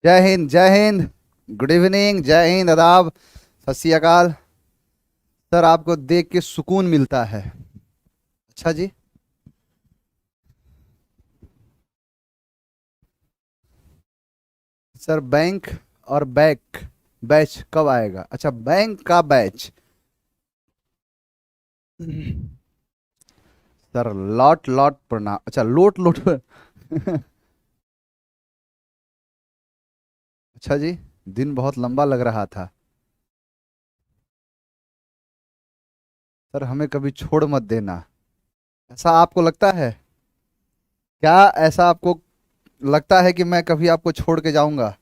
जय हिंद, जय Hind. Good evening, जय हिंद, आदाब, सत श्री अकाल। सर आपको देख के सुकून मिलता है। अच्छा जी। सर बैंक और बैच कब आएगा? अच्छा, बैंक का बैच। सर लॉट लॉट प्रणाम। अच्छा, लोट लोट अच्छा जी। दिन बहुत लंबा लग रहा था। सर हमें कभी छोड़ मत देना, ऐसा आपको लगता है? क्या ऐसा आपको लगता है कि मैं कभी आपको छोड़ के जाऊंगा?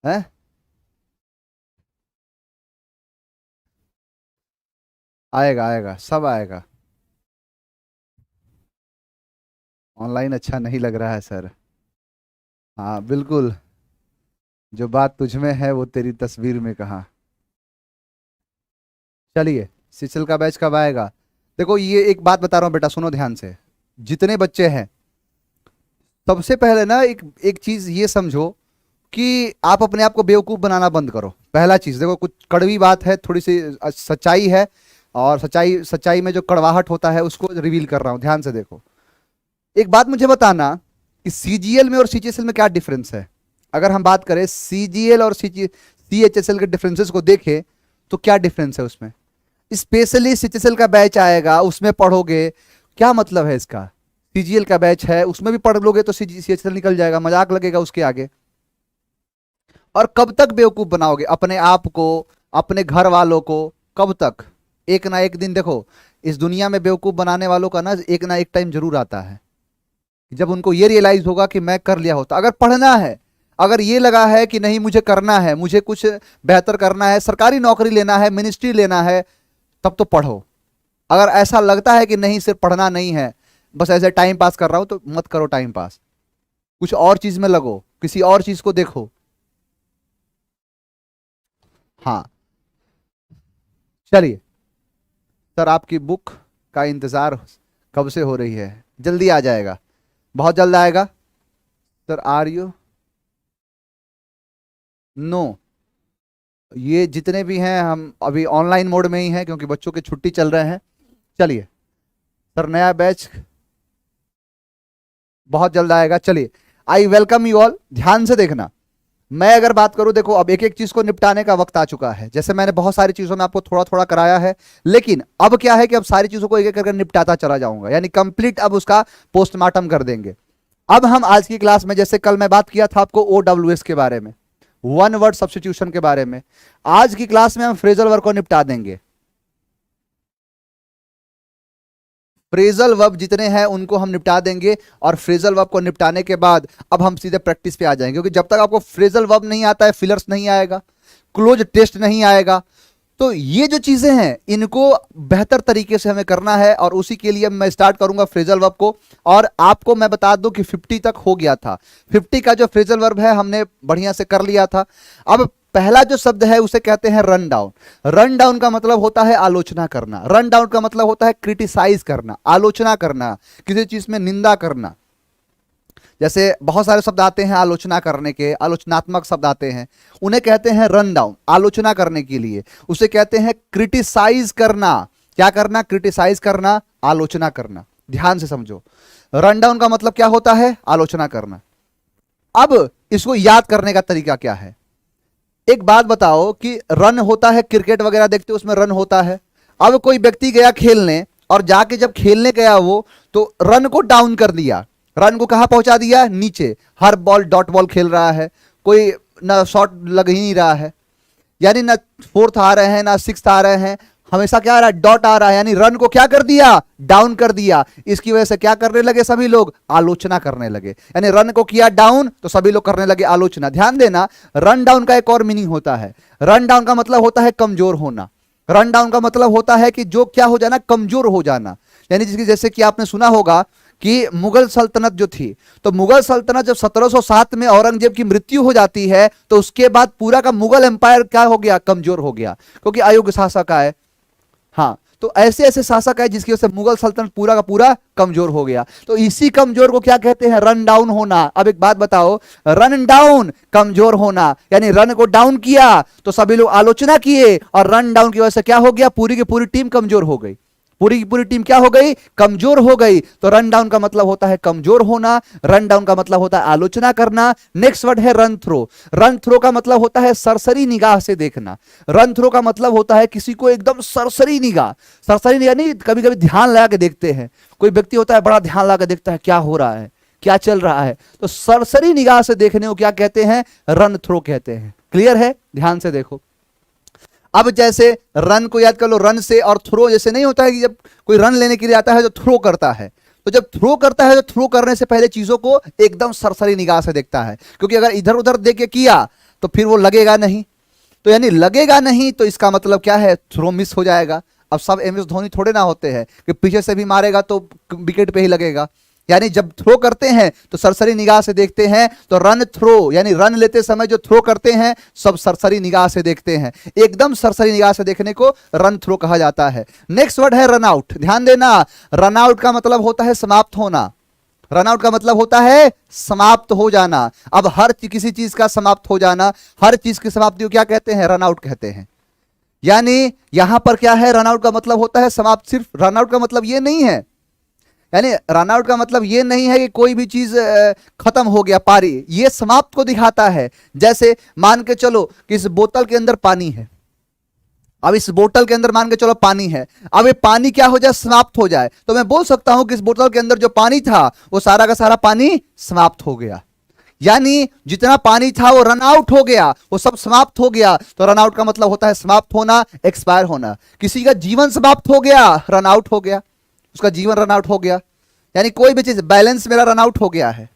हैं? आएगा आएगा, सब आएगा। ऑनलाइन अच्छा नहीं लग रहा है सर। हाँ बिल्कुल। जो बात तुझ में है वो तेरी तस्वीर में कहाँ। चलिए, सिचल का बैच कब आएगा? देखो, ये एक बात बता रहा हूँ बेटा, सुनो ध्यान से। जितने बच्चे हैं, सबसे पहले ना एक एक चीज ये समझो कि आप अपने आप को बेवकूफ बनाना बंद करो। पहला चीज देखो, कुछ कड़वी बात है, थोड़ी सी सच्चाई है। और सच्चाई सच्चाई में जो कड़वाहट होता है उसको रिवील कर रहा हूं, ध्यान से देखो। एक बात मुझे बताना कि सीजीएल में और सीजीएचएल में क्या डिफरेंस है। अगर हम बात करें सीजीएल और सीएचएसएल के डिफरेंसेस को देखें, तो क्या डिफरेंस है उसमें। स्पेशली सीएचएसएल का बैच आएगा, उसमें पढ़ोगे। क्या मतलब है इसका? सीजीएल का बैच है, उसमें भी पढ़ लोगे तो सीएचएसएल निकल जाएगा, मजाक लगेगा उसके आगे। और कब तक बेवकूफ बनाओगे अपने आप को, अपने घर वालों को? कब तक? एक ना एक दिन देखो, इस दुनिया में बेवकूफ बनाने वालों का ना एक टाइम जरूर आता है, जब उनको ये रियलाइज होगा कि मैं कर लिया होता। अगर पढ़ना है, अगर ये लगा है कि नहीं मुझे करना है, मुझे कुछ बेहतर करना है, सरकारी नौकरी लेना है, मिनिस्ट्री लेना है, तब तो पढ़ो। अगर ऐसा लगता है कि नहीं सिर्फ पढ़ना नहीं है, बस ऐसे टाइम पास कर रहा हूं, तो मत करो टाइम पास। कुछ और चीज में लगो, किसी और चीज को देखो। हाँ। चलिए, सर आपकी बुक का इंतजार कब से हो रही है। जल्दी आ जाएगा, बहुत जल्द आएगा। Sir are you? नो। ये जितने भी हैं हम अभी ऑनलाइन मोड में ही हैं, क्योंकि बच्चों की छुट्टी चल रहे हैं। चलिए, सर नया बैच बहुत जल्द आएगा। चलिए, आई वेलकम यू ऑल। ध्यान से देखना। मैं अगर बात करूं, देखो अब एक एक चीज को निपटाने का वक्त आ चुका है। जैसे मैंने बहुत सारी चीजों में आपको थोड़ा थोड़ा कराया है, लेकिन अब क्या है कि अब सारी चीजों को एक एक करके निपटाता चला जाऊंगा, यानी कंप्लीट अब उसका पोस्टमार्टम कर देंगे। अब हम आज की क्लास में, जैसे कल मैं बात किया था आपको OWS के बारे में, वन वर्ड सब्स्टिट्यूशन के बारे में, आज की क्लास में हम फ्रेजल वर्ब को निपटा देंगे। फ्रेजल वर्ब जितने हैं उनको हम निपटा देंगे, और फ्रेजल वर्ब को निपटाने के बाद अब हम सीधे प्रैक्टिस पे आ जाएंगे, क्योंकि जब तक आपको फ्रेजल वर्ब नहीं आता है, फिलर्स नहीं आएगा, क्लोज टेस्ट नहीं आएगा, तो ये जो चीजें हैं इनको बेहतर तरीके से हमें करना है। और उसी के लिए मैं स्टार्ट करूंगा फ्रेजल वर्ब को। और आपको मैं बता दूं कि 50 तक हो गया था। 50 का जो फ्रेजल वर्ब है हमने बढ़िया से कर लिया था। अब पहला जो शब्द है उसे कहते हैं रन डाउन। रन डाउन का मतलब होता है आलोचना करना। रन डाउन का मतलब होता है क्रिटिसाइज करना, आलोचना करना, किसी चीज में निंदा करना। जैसे बहुत सारे शब्द आते हैं आलोचना करने के, आलोचनात्मक शब्द आते हैं, उन्हें कहते हैं रन डाउन, आलोचना करने के लिए। उसे कहते हैं क्रिटिसाइज करना। क्या करना? क्रिटिसाइज करना, आलोचना करना। ध्यान से समझो, रन डाउन का मतलब क्या होता है? आलोचना करना। अब इसको याद करने का तरीका क्या है? एक बात बताओ कि रन होता है, क्रिकेट वगैरह देखते हो उसमें रन होता है। अब कोई व्यक्ति गया खेलने, और जाके जब खेलने गया वो, तो रन को डाउन कर दिया। रन को कहां पहुंचा दिया? नीचे। हर बॉल डॉट बॉल खेल रहा है, कोई ना शॉट लग ही नहीं रहा है, यानी ना फोर्थ आ रहे हैं ना सिक्स आ रहे हैं, हमेशा क्या आ रहा है? डॉट आ रहा है। यानी रन को क्या कर दिया? डाउन कर दिया। इसकी वजह से क्या करने लगे सभी लोग? आलोचना करने लगे। यानी रन को किया डाउन तो सभी लोग करने लगे आलोचना। ध्यान देना, रन डाउन का एक और मीनिंग होता है। रन डाउन का मतलब होता है कमजोर होना। रन डाउन का मतलब होता है कि जो क्या हो जाना? कमजोर हो जाना। यानी जिसकी, जैसे कि आपने सुना होगा कि मुगल सल्तनत जो थी, तो मुगल सल्तनत जब 1707 में औरंगजेब की मृत्यु हो जाती है, तो उसके बाद पूरा का मुगल एम्पायर क्या हो गया? कमजोर हो गया, क्योंकि अयोग्य शासक आए। हाँ, तो ऐसे ऐसे शासक है जिसकी वजह से मुगल सल्तनत पूरा का पूरा कमजोर हो गया। तो इसी कमजोर को क्या कहते हैं? रन डाउन होना। अब एक बात बताओ, रन डाउन कमजोर होना, यानी रन को डाउन किया तो सभी लोग आलोचना किए, और रन डाउन की वजह से क्या हो गया? पूरी की पूरी टीम कमजोर हो गई। पूरी की पूरी टीम क्या हो गई? कमजोर हो गई। तो रन डाउन का मतलब होता है कमजोर होना, रन डाउन का मतलब होता है आलोचना करना। नेक्स्ट वर्ड है रन थ्रो। रन थ्रो का मतलब होता है सरसरी निगाह से देखना। रन थ्रो का मतलब होता है किसी को एकदम सरसरी निगाह, सरसरी निगाह नहीं, कभी कभी ध्यान लगा के देखते हैं। कोई व्यक्ति होता है बड़ा ध्यान लगा के देखता है क्या हो रहा है, क्या चल रहा है, तो सरसरी निगाह से देखने को क्या कहते हैं? रन थ्रो कहते हैं। क्लियर है? ध्यान से देखो। अब जैसे रन को याद कर लो, रन से और थ्रो जैसे नहीं होता है कि जब कोई रन लेने के लिए आता है तो थ्रो करता है, तो जब थ्रो करता है तो थ्रो करने से पहले चीजों को एकदम सरसरी निगाह से देखता है, क्योंकि अगर इधर उधर देख के किया तो फिर वो लगेगा नहीं। तो यानी लगेगा नहीं तो इसका मतलब क्या है? थ्रो मिस हो जाएगा। अब सब एम एस धोनी थोड़े ना होते हैं कि पीछे से भी मारेगा तो विकेट पे ही लगेगा। यानी जब थ्रो करते हैं तो सरसरी निगाह से देखते हैं। तो रन थ्रो यानी रन लेते समय जो थ्रो करते हैं सब सरसरी निगाह से देखते हैं। एकदम सरसरी निगाह से देखने को रन थ्रो कहा जाता है। नेक्स्ट वर्ड है रन आउट। ध्यान देना, रन आउट का मतलब होता है समाप्त होना। रन आउट का मतलब होता है समाप्त हो जाना। अब हर किसी चीज का समाप्त हो जाना, हर चीज की समाप्ति को क्या कहते हैं? रन आउट कहते हैं। यानी यहां पर क्या है? रन आउट का मतलब होता है समाप्त। सिर्फ रन आउट का मतलब यह नहीं है, यानी रन आउट का मतलब ये नहीं है कि कोई भी चीज खत्म हो गया, पारी, ये समाप्त को दिखाता है। जैसे मान के चलो कि इस बोतल के अंदर पानी है, अब इस बोतल के अंदर मान के चलो पानी है, अब ये पानी क्या हो जाए? समाप्त हो जाए, तो मैं बोल सकता हूं कि इस बोतल के अंदर जो पानी था वो सारा का सारा पानी समाप्त हो गया। यानी जितना पानी था वो रन आउट हो गया, वो सब समाप्त हो गया। तो रन आउट का मतलब होता है समाप्त होना, एक्सपायर होना। किसी का जीवन समाप्त हो गया, रन आउट हो गया, उसका जीवन रन आउट हो गया। यानी कोई भी चीज, बैलेंस मेरा रन आउट हो गया है।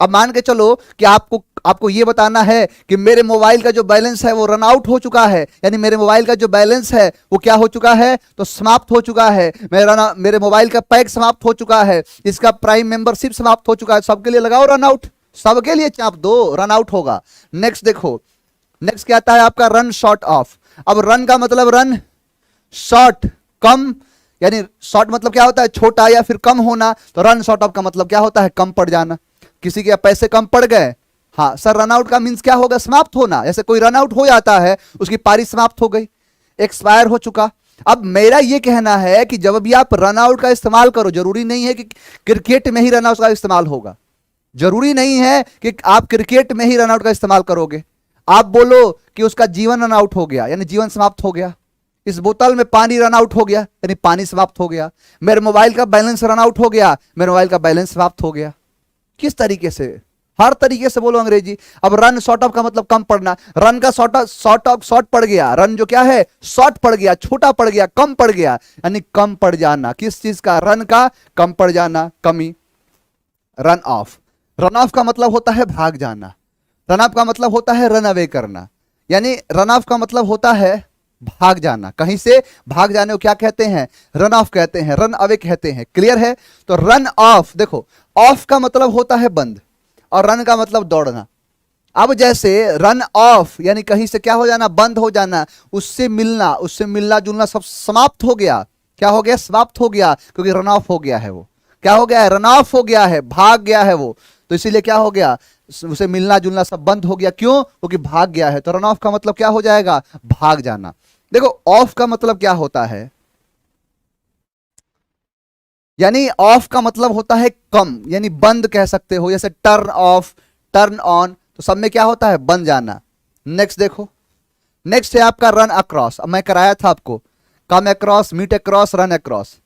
अब मान के चलो कि आपको यह बताना है कि मेरे मोबाइल का जो बैलेंस है वो रन आउट हो चुका है, यानी मेरे मोबाइल का जो बैलेंस है वो क्या हो चुका है? तो समाप्त हो चुका है। मेरे मोबाइल का पैक समाप्त हो चुका है, इसका प्राइम मेंबरशिप समाप्त हो चुका है। सबके लिए लगाओ रन आउट, सबके लिए चाप दो, रन आउट होगा। नेक्स्ट देखो, नेक्स्ट क्या आता है आपका? Run short of. अब रन का मतलब रन, शॉर्ट कम, यानी शॉर्ट मतलब क्या होता है? छोटा या फिर कम होना। तो रन शॉर्ट ऑफ का मतलब क्या होता है? कम पड़ जाना। किसी के पैसे कम पड़ गए, हाँ सर, रन आउट का मींस क्या होगा? समाप्त होना। जैसे कोई रन आउट हो जाता है, उसकी पारी समाप्त हो गई, एक्सपायर हो चुका। अब मेरा यह कहना है कि जब भी आप रन आउट का इस्तेमाल करो, जरूरी नहीं है कि क्रिकेट में ही रन आउट का इस्तेमाल होगा, जरूरी नहीं है कि आप क्रिकेट में ही रन आउट का इस्तेमाल करोगे। आप बोलो कि उसका जीवन रन आउट हो गया, यानी जीवन समाप्त हो गया। इस बोतल में पानी रन आउट हो गया, यानी पानी समाप्त हो गया। मेरे मोबाइल का बैलेंस रन आउट हो गया, मेरे मोबाइल का बैलेंस समाप्त हो गया। किस तरीके से? हर तरीके से बोलो अंग्रेजी। अब रन शॉर्ट ऑफ का मतलब कम पड़ना, रन का शॉर्ट पड़ गया, रन जो क्या है? शॉर्ट पड़ गया, छोटा पड़ गया, कम पड़ गया, यानी कम पड़ जाना। किस चीज का? रन का कम पड़ जाना, कमी। रन ऑफ, रन ऑफ का मतलब होता है भाग जाना। रन ऑफ का मतलब होता है रन अवे करना, यानी रन ऑफ का मतलब होता है भाग जाना। कहीं से भाग जाने को क्या कहते हैं? रन ऑफ कहते हैं, रन अवे कहते हैं। क्लियर है? तो रन ऑफ, देखो ऑफ का मतलब होता है बंद और रन का मतलब दौड़ना। अब जैसे रन ऑफ यानी कहीं से क्या हो जाना? बंद हो जाना, उससे मिलना, उससे मिलना जुलना सब समाप्त हो गया। क्या हो गया? समाप्त हो गया, क्योंकि रन ऑफ हो गया है। वो क्या हो गया है? रन ऑफ हो गया है, भाग गया है वो, तो इसीलिए क्या हो गया? उसे मिलना जुलना सब बंद हो गया। क्यों? क्योंकि भाग गया है। तो रन ऑफ का मतलब क्या हो जाएगा? भाग जाना। देखो ऑफ का मतलब क्या होता है? यानी ऑफ का मतलब होता है कम, यानी बंद कह सकते हो। जैसे टर्न ऑफ, टर्न ऑन, तो सब में क्या होता है? बंद जाना। नेक्स्ट देखो, नेक्स्ट है आपका रन अक्रॉस। अब मैं कराया था आपको, come across, meet across, run across.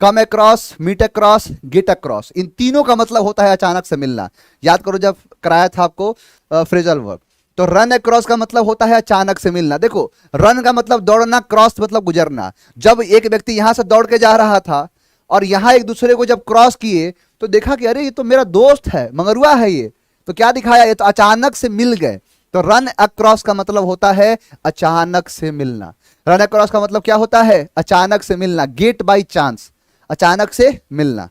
Come across, meet across, get across, इन तीनों का मतलब होता है अचानक से मिलना। याद करो जब कराया था आपको फ्रेजल वर्ब। तो रन अक्रॉस का मतलब होता है अचानक से मिलना। देखो रन का मतलब दौड़ना, क्रॉस मतलब गुजरना। जब एक व्यक्ति यहां से दौड़ के जा रहा था और यहां एक दूसरे को जब क्रॉस किए तो देखा कि अरे ये तो मेरा दोस्त है, मंगरुआ है ये, तो क्या दिखाया? ये तो अचानक से मिल गए। तो रन अक्रॉस का मतलब होता है अचानक से मिलना। रन अक्रॉस का मतलब क्या होता है? अचानक से मिलना, गेट बाई चांस, अचानक से मिलना।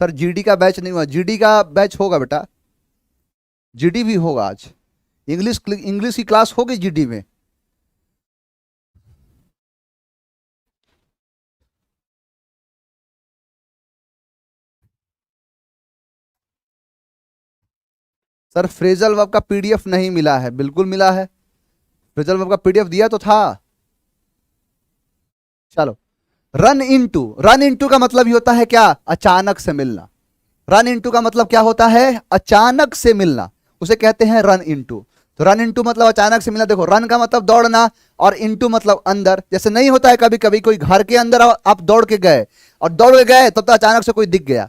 सर जीडी का बैच नहीं हुआ? जीडी का बैच होगा बेटा, जीडी भी होगा आज। इंग्लिश की क्लास होगी जीडी में। सर फ्रेजल वर्ब का पीडीएफ नहीं मिला है, बिल्कुल मिला है, फ्रेजल वर्ब का पीडीएफ दिया तो था। चलो, रन इनटू का मतलब ही होता है क्या, अचानक से मिलना। रन इनटू का मतलब क्या होता है, अचानक से मिलना, उसे कहते हैं रन इनटू। तो रन इनटू मतलब अचानक से मिलना। देखो रन का मतलब दौड़ना और इनटू मतलब अंदर। जैसे नहीं होता है कभी कभी कोई घर के अंदर आप दौड़ के गए और दौड़ के गए तब तो अचानक से कोई दिख गया,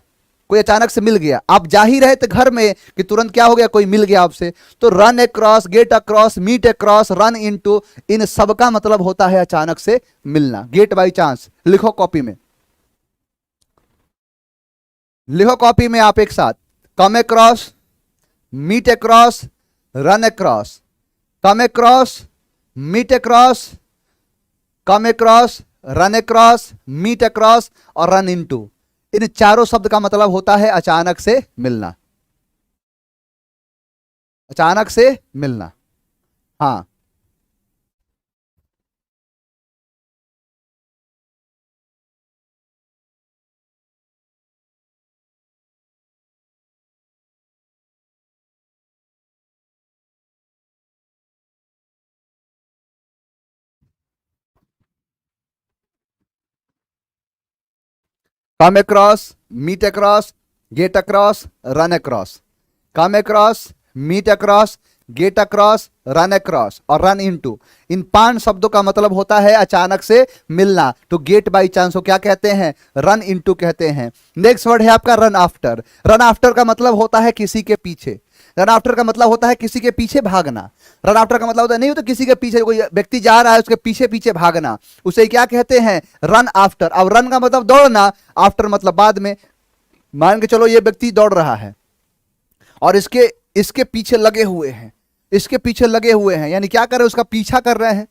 कोई अचानक से मिल गया, आप जा ही रहे थे घर में कि तुरंत क्या हो गया, कोई मिल गया आपसे। तो run across, get across, meet across, run into, इन सब का मतलब होता है अचानक से मिलना, गेट बाई चांस। लिखो कॉपी में, लिखो कॉपी में आप एक साथ, come across, meet across, run across, come across, meet across, come across, run across, meet across और रन इनटू। इन चारों शब्द का मतलब होता है अचानक से मिलना, अचानक से मिलना। हाँ, come across, meet across, get across, run across, come across, meet across, get across, run across और रन इनटू। इन 5 शब्दों का मतलब होता है अचानक से मिलना। तो गेट बाई चांस को क्या कहते हैं, रन इनटू कहते हैं। नेक्स्ट वर्ड है आपका रन आफ्टर। रन आफ्टर का मतलब होता है किसी के पीछे। रन आफ्टर का मतलब होता है किसी के पीछे भागना। रन आफ्टर का मतलब होता है, नहीं होता किसी के पीछे, कोई व्यक्ति जा रहा है उसके पीछे पीछे भागना, उसे क्या कहते हैं, रन आफ्टर। अब रन का मतलब दौड़ना, आफ्टर मतलब बाद में। मान के चलो ये व्यक्ति दौड़ रहा है और इसके इसके पीछे लगे हुए हैं, इसके पीछे लगे हुए हैं, यानी क्या कर रहे हैं, उसका पीछा कर रहे हैं।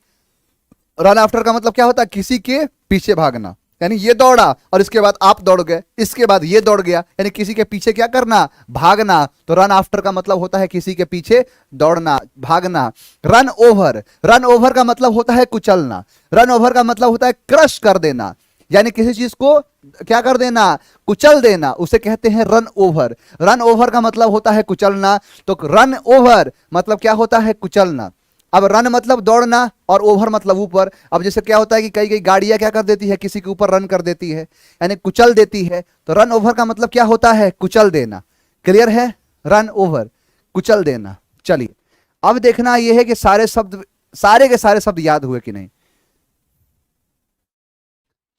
रन आफ्टर का मतलब क्या होता है, किसी के पीछे भागना, यानी ये दौड़ा और इसके बाद आप दौड़ गए, इसके बाद ये दौड़ गया, यानी किसी के पीछे क्या करना, भागना। तो रन आफ्टर का मतलब होता है किसी के पीछे दौड़ना, भागना। रन ओवर, रन ओवर का मतलब होता है कुचलना। रन ओवर का मतलब होता है क्रश कर देना, यानी किसी चीज को क्या कर देना, कुचल देना, उसे कहते हैं रन ओवर। रन ओवर का मतलब होता है कुचलना, तो रन ओवर मतलब क्या होता है, कुचलना। अब रन मतलब दौड़ना और ओवर मतलब ऊपर। अब जैसे क्या होता है कि कई कई गाड़ियां क्या कर देती है, किसी के ऊपर रन कर देती है, यानी कुचल देती है। तो रन ओवर का मतलब क्या होता है, कुचल देना। क्लियर है, रन ओवर, कुचल देना। चलिए अब देखना यह है कि सारे शब्द, सारे के सारे शब्द याद हुए कि नहीं।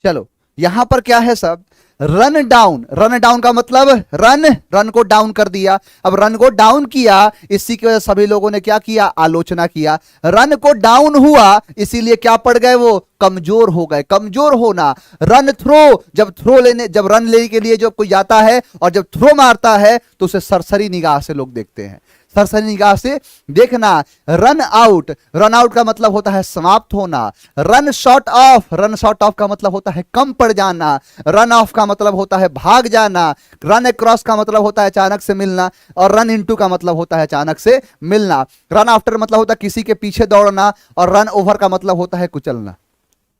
चलो यहां पर क्या है सब, रन डाउन। रन डाउन का मतलब रन, रन को डाउन कर दिया। अब रन को डाउन किया, इसी की वजह सभी लोगों ने क्या किया, आलोचना किया। रन को डाउन हुआ इसीलिए क्या पड़ गए, वो कमजोर हो गए। कमजोर होना। रन थ्रो, जब थ्रो लेने, जब रन लेने के लिए जब कोई जाता है और जब थ्रो मारता है तो उसे सरसरी निगाह से लोग देखते हैं, सरसरी निगाह से देखना। रन आउट, रन आउट का मतलब होता है समाप्त होना। Run short of, run short of का मतलब होता है कम पड़ जाना। रन ऑफ का मतलब होता है भाग जाना। रन अक्रॉस का मतलब होता है अचानक से मिलना और रन इनटू का मतलब होता है अचानक से मिलना। रन आफ्टर मतलब होता है किसी के पीछे दौड़ना और रन ओवर का मतलब होता है कुचलना।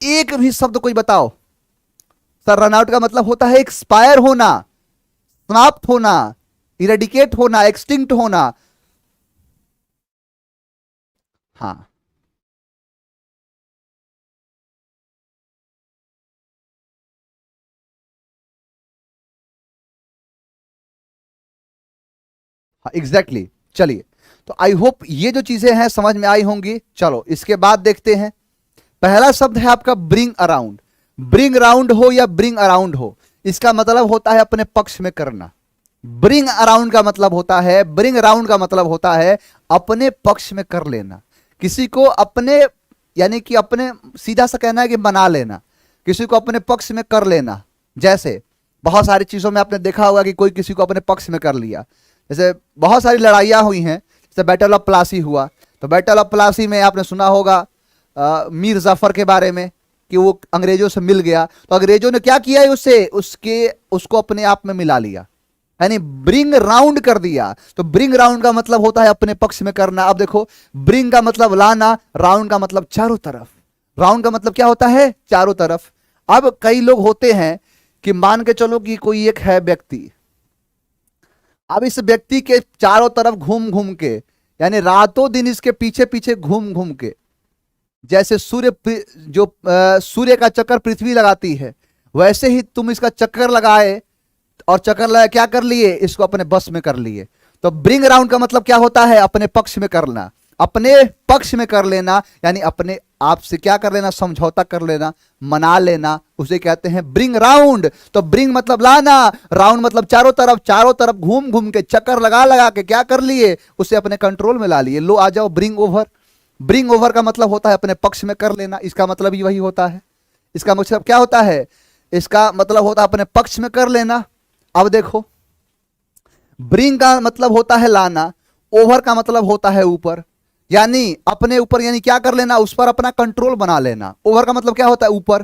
एक भी शब्द कोई बताओ। सर रन आउट का मतलब होता है एक्सपायर होना, समाप्त होना, इरेडिकेट होना, एक्सटिंक्ट होना। हाँ, हाँ एग्जैक्टली exactly. चलिए, तो आई होप ये जो चीजें हैं समझ में आई होंगी। चलो इसके बाद देखते हैं। पहला शब्द है आपका ब्रिंग अराउंड। ब्रिंग अराउंड हो या ब्रिंग अराउंड हो, इसका मतलब होता है अपने पक्ष में करना। ब्रिंग अराउंड का मतलब होता है, ब्रिंग अराउंड का मतलब होता है अपने पक्ष में कर लेना, किसी को अपने, यानी कि अपने, सीधा सा कहना है कि बना लेना, किसी को अपने पक्ष में कर लेना। जैसे बहुत सारी चीजों में आपने देखा होगा कि कोई किसी को अपने पक्ष में कर लिया। जैसे बहुत सारी लड़ाइयाँ हुई हैं, जैसे बैटल ऑफ प्लासी हुआ, तो बैटल ऑफ प्लासी में आपने सुना होगा मीर जाफर के बारे में कि वो अंग्रेजों से मिल गया, तो अंग्रेजों ने क्या किया है, उससे उसको अपने आप में मिला लिया, यानी ब्रिंग राउंड कर दिया। तो ब्रिंग राउंड का मतलब होता है अपने पक्ष में करना। अब देखो, ब्रिंग का मतलब लाना, राउंड का मतलब चारों तरफ। राउंड का मतलब क्या होता है, चारों तरफ। अब कई लोग होते हैं कि मान के चलो कि कोई एक है व्यक्ति, अब इस व्यक्ति के चारों तरफ घूम घूम के, यानी रातों दिन इसके पीछे पीछे घूम घूम के, जैसे सूर्य का चक्कर पृथ्वी लगाती है, वैसे ही तुम इसका चक्कर लगाए, और चक्कर लगा क्या कर लिए, इसको अपने बस में कर लिए। तो ब्रिंग अराउंड का मतलब क्या होता है, अपने पक्ष में करना, अपने पक्ष में कर लेना, यानी अपने आप से क्या कर लेना, समझौता कर लेना, मना लेना, उसे कहते हैं ब्रिंग राउंड। तो ब्रिंग मतलब लाना, राउंड मतलब चारों तरफ घूम घूम के, चक्कर लगा लगा के क्या कर लिए, उसे अपने कंट्रोल में ला लिए। लो आ जाओ, ब्रिंग ओवर। ब्रिंग ओवर का मतलब होता है अपने पक्ष में कर लेना, इसका मतलब ही वही होता है। इसका मतलब क्या होता है, इसका मतलब होता है अपने पक्ष में कर लेना। अब देखो, ब्रिंग का मतलब होता है लाना, ओवर का मतलब होता है ऊपर, यानी अपने ऊपर, यानी क्या कर लेना, उस पर अपना कंट्रोल बना लेना। ओवर का मतलब क्या होता है, ऊपर,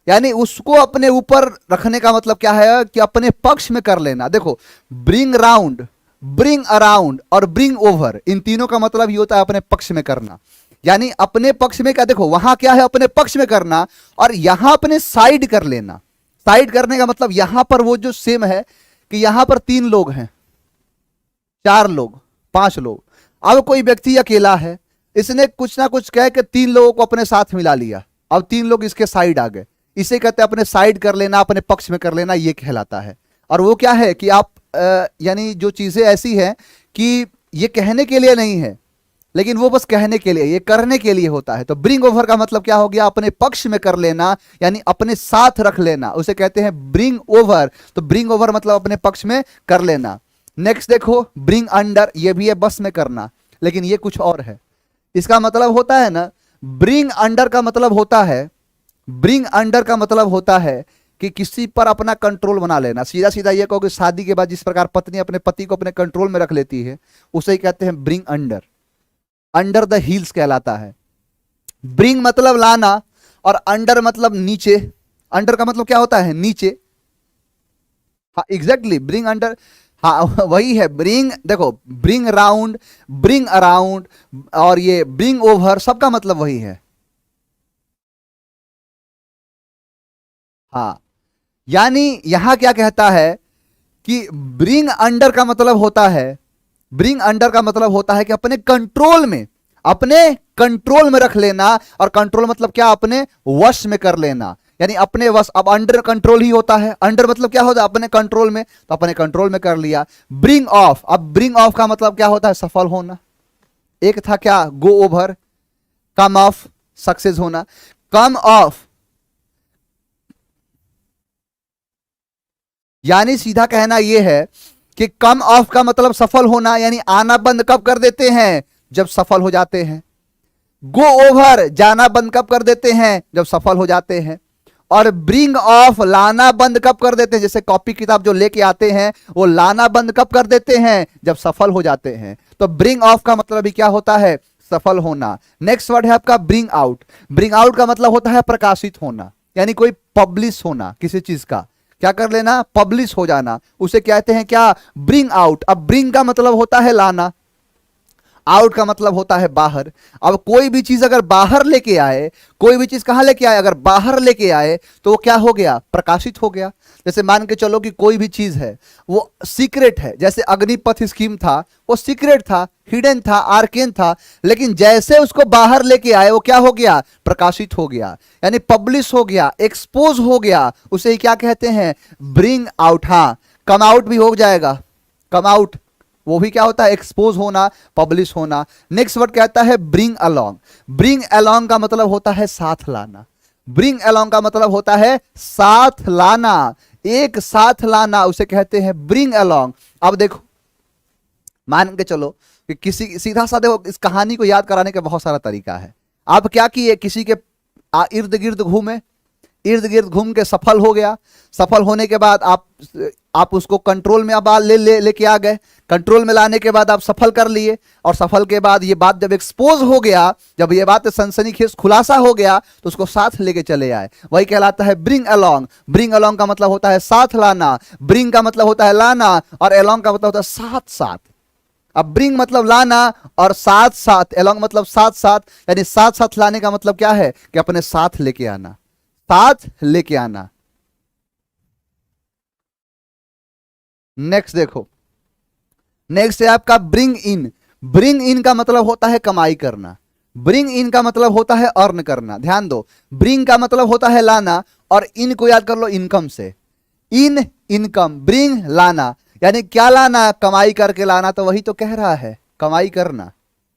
यानी उसको अपने ऊपर रखने का मतलब क्या है कि अपने पक्ष में कर लेना। देखो, ब्रिंग राउंड, ब्रिंग अराउंड और ब्रिंग ओवर, इन तीनों का मतलब ये होता है अपने पक्ष में करना, यानी अपने पक्ष में क्या, देखो वहां क्या है, अपने पक्ष में करना, और यहां अपने साइड कर लेना। साइड करने का मतलब यहां पर वो जो सेम है कि यहां पर 3 लोग हैं, 4 लोग, 5 लोग, अब कोई व्यक्ति अकेला है, इसने कुछ ना कुछ कह के 3 लोगों को अपने साथ मिला लिया, अब 3 लोग इसके साइड आ गए, इसे कहते हैं अपने साइड कर लेना, अपने पक्ष में कर लेना, ये कहलाता है। और वो क्या है कि आप यानी जो चीजें ऐसी हैं कि ये कहने के लिए नहीं है, लेकिन वो बस कहने के लिए, ये करने के लिए होता है। तो ब्रिंग ओवर का मतलब क्या हो गया, अपने पक्ष में कर लेना, यानी अपने साथ रख लेना, उसे कहते हैं ब्रिंग ओवर। तो ब्रिंग ओवर मतलब अपने पक्ष में कर लेना। नेक्स्ट देखो, ब्रिंग अंडर, ये भी है बस में करना, लेकिन ये कुछ और है। इसका मतलब होता है ना, ब्रिंग अंडर का मतलब होता है, ब्रिंग अंडर का मतलब होता है कि किसी पर अपना कंट्रोल बना लेना। सीधा सीधा ये कहो कि शादी के बाद जिस प्रकार पत्नी अपने पति को अपने कंट्रोल में रख लेती है, उसे ही कहते हैं bring under. Under the heels कहलाता है। ब्रिंग मतलब लाना, और अंडर मतलब नीचे। अंडर का मतलब क्या होता है, नीचे। हाँ एग्जैक्टली, ब्रिंग अंडर, हाँ वही है ब्रिंग। देखो, ब्रिंग राउंड, ब्रिंग अराउंड और ये ब्रिंग ओवर, सबका मतलब वही है। हाँ, यानी यहां क्या कहता है कि ब्रिंग अंडर का मतलब होता है, ब्रिंग अंडर का मतलब होता है कि अपने कंट्रोल में, अपने कंट्रोल में रख लेना। और कंट्रोल मतलब क्या, अपने वश में कर लेना, यानी अपने वश। अब अंडर कंट्रोल ही होता है, अंडर मतलब क्या होता है, अपने कंट्रोल में, तो अपने कंट्रोल में कर लिया। ब्रिंग ऑफ, अब ब्रिंग ऑफ का मतलब क्या होता है, सफल होना। एक था क्या, go over, come of, success होना। कम ऑफ यानी सीधा कहना यह है कि कम ऑफ का मतलब सफल होना, यानी आना बंद कब कर देते हैं, जब सफल हो जाते हैं। गो ओवर, जाना बंद कब कर देते हैं, जब सफल हो जाते हैं। और ब्रिंग ऑफ, लाना बंद कब कर देते हैं, जैसे कॉपी किताब जो लेके आते हैं, वो लाना बंद कब कर देते हैं, जब सफल हो जाते हैं। तो ब्रिंग ऑफ का मतलब भी क्या होता है, सफल होना। नेक्स्ट वर्ड है आपका ब्रिंग आउट। ब्रिंग आउट का मतलब होता है प्रकाशित होना, यानी कोई पब्लिश होना किसी चीज का, क्या कर लेना, पब्लिश हो जाना, उसे कहते हैं क्या, ब्रिंग आउट। अब ब्रिंग का मतलब होता है लाना, आउट का मतलब होता है बाहर। अब कोई भी चीज अगर बाहर लेके आए, कोई भी चीज कहां लेके आए, अगर बाहर लेके आए तो वो क्या हो गया, प्रकाशित हो गया। जैसे मान के चलो कि कोई भी चीज है वो सीक्रेट है, जैसे अग्निपथ स्कीम था, वो सीक्रेट था, हिडन था, आर्केन था, लेकिन जैसे उसको बाहर लेके आए वो क्या हो गया, प्रकाशित हो गया, यानी पब्लिश हो गया, एक्सपोज हो गया, उसे ही क्या कहते हैं, ब्रिंग आउट। हाँ, कम आउट भी हो जाएगा, कम आउट वो भी क्या होता है, एक्सपोज होना, पब्लिश होना। नेक्स्ट वर्ड कहता है ब्रिंग अलोंग। ब्रिंग अलोंग का मतलब होता है साथ लाना। ब्रिंग अलोंग का मतलब होता है साथ लाना, एक साथ लाना, उसे कहते हैं ब्रिंग अलोंग। अब देखो, मान के चलो कि किसी, सीधा सा देखो, इस कहानी को याद कराने का बहुत सारा तरीका है। आप क्या किए, किसी के इर्द गिर्द घूमे, इर्द गिर्द घूम के सफल हो गया, सफल होने के बाद आप उसको कंट्रोल में अब लेके आ गए, कंट्रोल में लाने के बाद आप सफल कर लिए, और सफल के बाद ये बात जब एक्सपोज हो गया, जब ये बात सनसनीखेज खुलासा हो गया, तो उसको साथ लेके चले आए, वही कहलाता है ब्रिंग अलोंग। ब्रिंग अलोंग का मतलब होता है साथ लाना, ब्रिंग का मतलब होता है लाना, और अलोंग का मतलब होता है साथ साथ। अब ब्रिंग मतलब लाना और साथ साथ, अलोंग मतलब साथ साथ, यानी साथ साथ लाने का मतलब क्या है कि अपने साथ लेके आना, साथ लेके आना। नेक्स्ट देखो, नेक्स्ट है आपका ब्रिंग इन। ब्रिंग इन का मतलब होता है कमाई करना, ब्रिंग इन का मतलब होता है अर्न करना। ध्यान दो, ब्रिंग का मतलब होता है लाना, और इन को याद कर लो इनकम से। इन इनकम, ब्रिंग लाना, यानी क्या लाना, कमाई करके लाना, तो वही तो कह रहा है कमाई करना।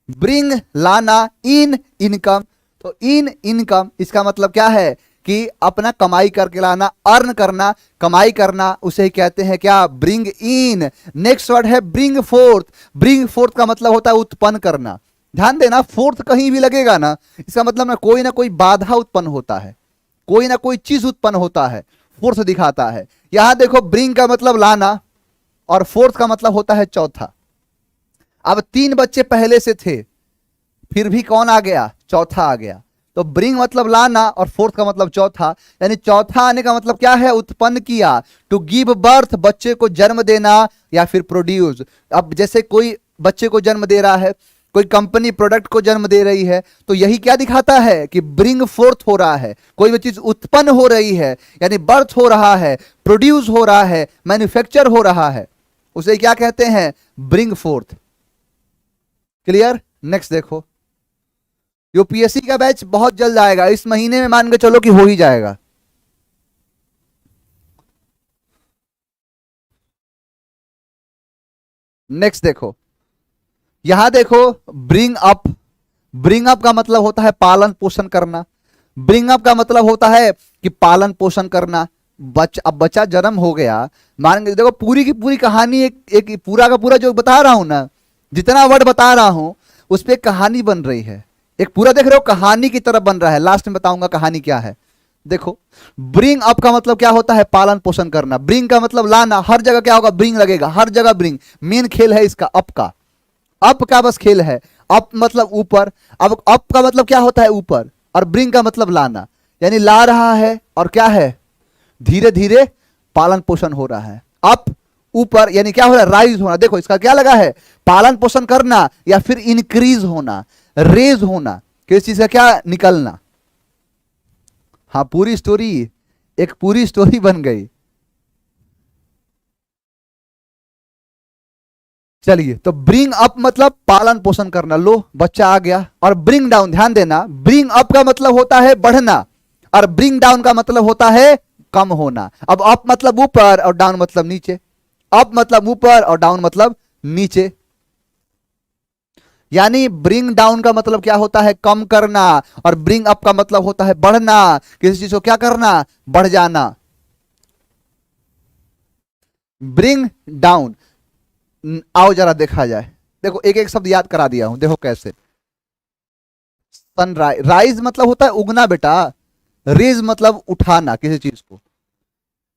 ब्रिंग लाना, इन इनकम, तो इन इनकम इसका मतलब क्या है कि अपना कमाई करके लाना, अर्न करना, कमाई करना, उसे ही कहते हैं क्या, ब्रिंग इन। नेक्स्ट वर्ड है ब्रिंग फोर्थ। ब्रिंग फोर्थ का मतलब होता है उत्पन्न करना। ध्यान देना, फोर्थ कहीं भी लगेगा ना, इसका मतलब ना कोई बाधा उत्पन्न होता है, कोई ना कोई चीज उत्पन्न होता है, फोर्थ दिखाता है। यहां देखो, ब्रिंग का मतलब लाना और फोर्थ का मतलब होता है चौथा। अब 3 बच्चे पहले से थे, फिर भी कौन आ गया, चौथा आ गया। तो ब्रिंग मतलब लाना और फोर्थ का मतलब चौथा, यानी चौथा आने का मतलब क्या है, उत्पन्न किया। टू गिव बर्थ, बच्चे को जन्म देना, या फिर प्रोड्यूस। अब जैसे कोई बच्चे को जन्म दे रहा है, कोई कंपनी प्रोडक्ट को जन्म दे रही है, तो यही क्या दिखाता है कि ब्रिंग फोर्थ हो रहा है, कोई भी चीज उत्पन्न हो रही है, यानी बर्थ हो रहा है, प्रोड्यूस हो रहा है, मैन्युफैक्चर हो रहा है, उसे क्या कहते हैं, ब्रिंग फोर्थ। क्लियर। नेक्स्ट देखो, यूपीएससी का बैच बहुत जल्द आएगा, इस महीने में मान के चलो कि हो ही जाएगा। नेक्स्ट देखो, यहां देखो ब्रिंग अप। ब्रिंग अप का मतलब होता है पालन पोषण करना। ब्रिंग अप का मतलब होता है कि पालन पोषण करना। अब बच्चा जन्म हो गया, मान के देखो पूरी की पूरी कहानी एक पूरा का पूरा जो बता रहा हूं ना, जितना वर्ड बता रहा हूं उस पर कहानी बन रही है, एक पूरा देख रहे हो कहानी की तरह बन रहा है। लास्ट में बताऊंगा कहानी क्या है। देखो, ब्रिंग अप का मतलब क्या होता है, पालन पोषण करना। ब्रिंग का मतलब लाना, हर जगह क्या होगा, ब्रिंग लगेगा, हर जगह ब्रिंग। मेन खेल है इसका अप का, अप का बस खेल है। अप मतलब ऊपर। अब अप का मतलब क्या होता है, ऊपर, और ब्रिंग का मतलब लाना, यानी ला रहा है, और क्या है, धीरे धीरे पालन पोषण हो रहा है। अप ऊपर, यानी क्या हो रहा है, राइज होना। देखो इसका क्या लगा है, पालन पोषण करना या फिर इंक्रीज होना, रेज होना, किसी चीज का क्या, निकलना। हाँ, पूरी स्टोरी, एक पूरी स्टोरी बन गई। चलिए, तो ब्रिंग अप मतलब पालन पोषण करना, लो बच्चा आ गया। और ब्रिंग डाउन, ध्यान देना, ब्रिंग अप का मतलब होता है बढ़ना, और ब्रिंग डाउन का मतलब होता है कम होना। अब अप मतलब ऊपर और डाउन मतलब नीचे, अप मतलब ऊपर और डाउन मतलब नीचे। यानी ब्रिंग डाउन का मतलब क्या होता है, कम करना, और ब्रिंग अप का मतलब होता है बढ़ना, किसी चीज को क्या करना, बढ़ जाना। ब्रिंग डाउन, आओ जरा देखा जाए। देखो एक एक शब्द याद करा दिया हूं, देखो कैसे। सनराइज, राइज मतलब होता है उगना बेटा, रेज मतलब उठाना किसी चीज को।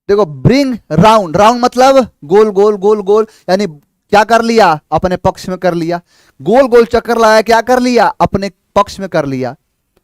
देखो ब्रिंग राउंड, राउंड मतलब गोल गोल गोल गोल, यानी क्या कर लिया, अपने पक्ष में कर लिया। गोल गोल चक्कर लगाया, क्या कर लिया, अपने पक्ष में कर लिया।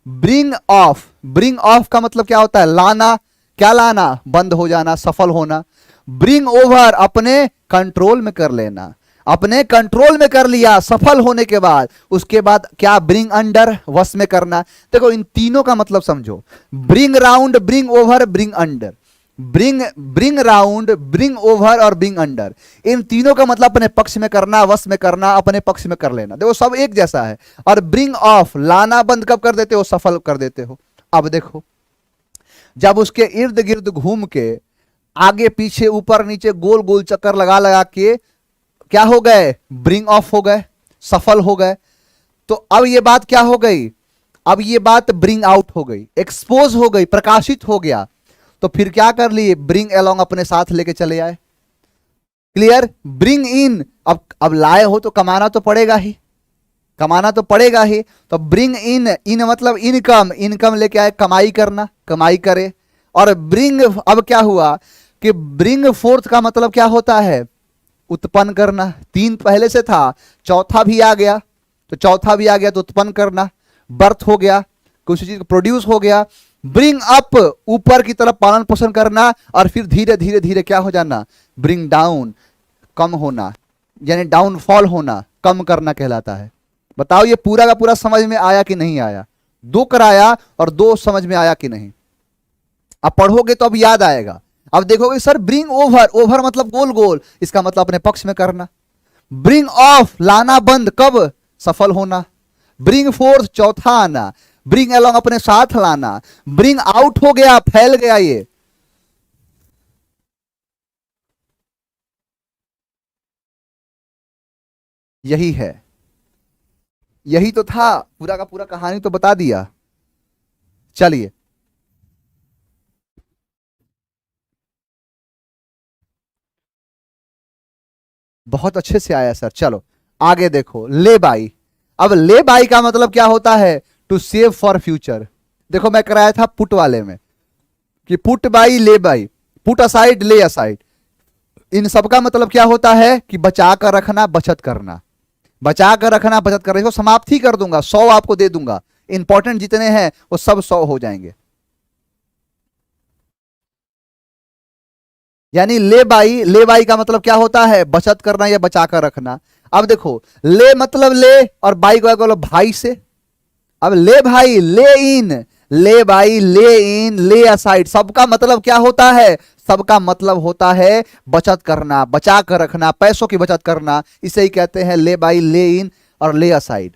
ब्रिंग ऑफ, ब्रिंग ऑफ का मतलब क्या होता है, लाना, क्या लाना, बंद हो जाना, सफल होना। ब्रिंग ओवर, अपने कंट्रोल में कर लेना, अपने कंट्रोल में कर लिया सफल होने के बाद। उसके बाद क्या, ब्रिंग अंडर, वश में करना। देखो इन तीनों का मतलब समझो, bring round, bring over, bring under. Bring round, bring over और ब्रिंग अंडर, इन तीनों का मतलब अपने पक्ष में करना, वश में करना, अपने पक्ष में कर लेना। देखो सब एक जैसा है। और ब्रिंग ऑफ, लाना बंद कब कर देते हो, सफल कर देते हो। अब देखो, जब उसके इर्द गिर्द घूम के आगे पीछे ऊपर नीचे गोल गोल चक्कर लगा लगा के क्या हो गए, ब्रिंग ऑफ हो गए, सफल हो गए। तो अब ये बात क्या हो गई, अब ये बात ब्रिंग आउट हो गई, एक्सपोज हो गई, प्रकाशित हो गया। तो फिर क्या कर लिए, ब्रिंग अलोंग, अपने साथ लेके चले आए। क्लियर। ब्रिंग इन, अब लाए हो तो कमाना तो पड़ेगा ही, कमाना तो पड़ेगा ही। तो ब्रिंग इन, इन मतलब इनकम, इनकम लेके आए, कमाई करना, कमाई करे। और ब्रिंग, अब क्या हुआ कि ब्रिंग फोर्थ का मतलब क्या होता है, उत्पन्न करना। 3 पहले से था, चौथा भी आ गया, तो चौथा भी आ गया तो उत्पन्न करना, बर्थ हो गया, कुछ चीज प्रोड्यूस हो गया। ब्रिंग अप, ऊपर की तरफ पालन पोषण करना, और फिर धीरे धीरे धीरे क्या हो जाना, ब्रिंग डाउन, कम होना, यानी डाउनफॉल होना, कम करना कहलाता है। बताओ ये पूरा का पूरा समझ में आया कि नहीं आया, 2 कराया और 2 समझ में आया कि नहीं। अब पढ़ोगे तो अब याद आएगा। अब देखोगे सर ब्रिंग ओवर, ओवर मतलब गोल गोल, इसका मतलब अपने पक्ष में करना। ब्रिंग ऑफ लाना बंद, कब? सफल होना। ब्रिंग फोर्थ चौथा आना। ब्रिंग अलोंग अपने साथ लाना। ब्रिंग आउट हो गया, फैल गया, ये यही है, यही तो था, पूरा का पूरा कहानी तो बता दिया। चलिए बहुत अच्छे से आया सर। चलो आगे देखो, ले बाई। अब ले बाई का मतलब क्या होता है? To save for future. देखो मैं कराया था पुट वाले में कि put by lay by, put aside lay aside, इन सब का मतलब क्या होता है कि बचा कर रखना, बचत करना। बचा कर रखना, बचत करना, इसको समाप्त ही कर दूंगा, 100 आपको दे दूंगा, इंपॉर्टेंट जितने हैं वो सब 100 हो जाएंगे। यानी ले बाई का मतलब क्या होता है? बचत करना या बचा कर रखना। अब देखो ले मतलब ले, और बाई को बोलो भाई से। अब ले भाई, ले इन, ले बाई, ले इन, ले असाइड, सबका मतलब क्या होता है? सबका मतलब होता है बचत करना, बचा कर रखना, पैसों की बचत करना। इसे ही कहते हैं ले बाई, ले इन और ले असाइड।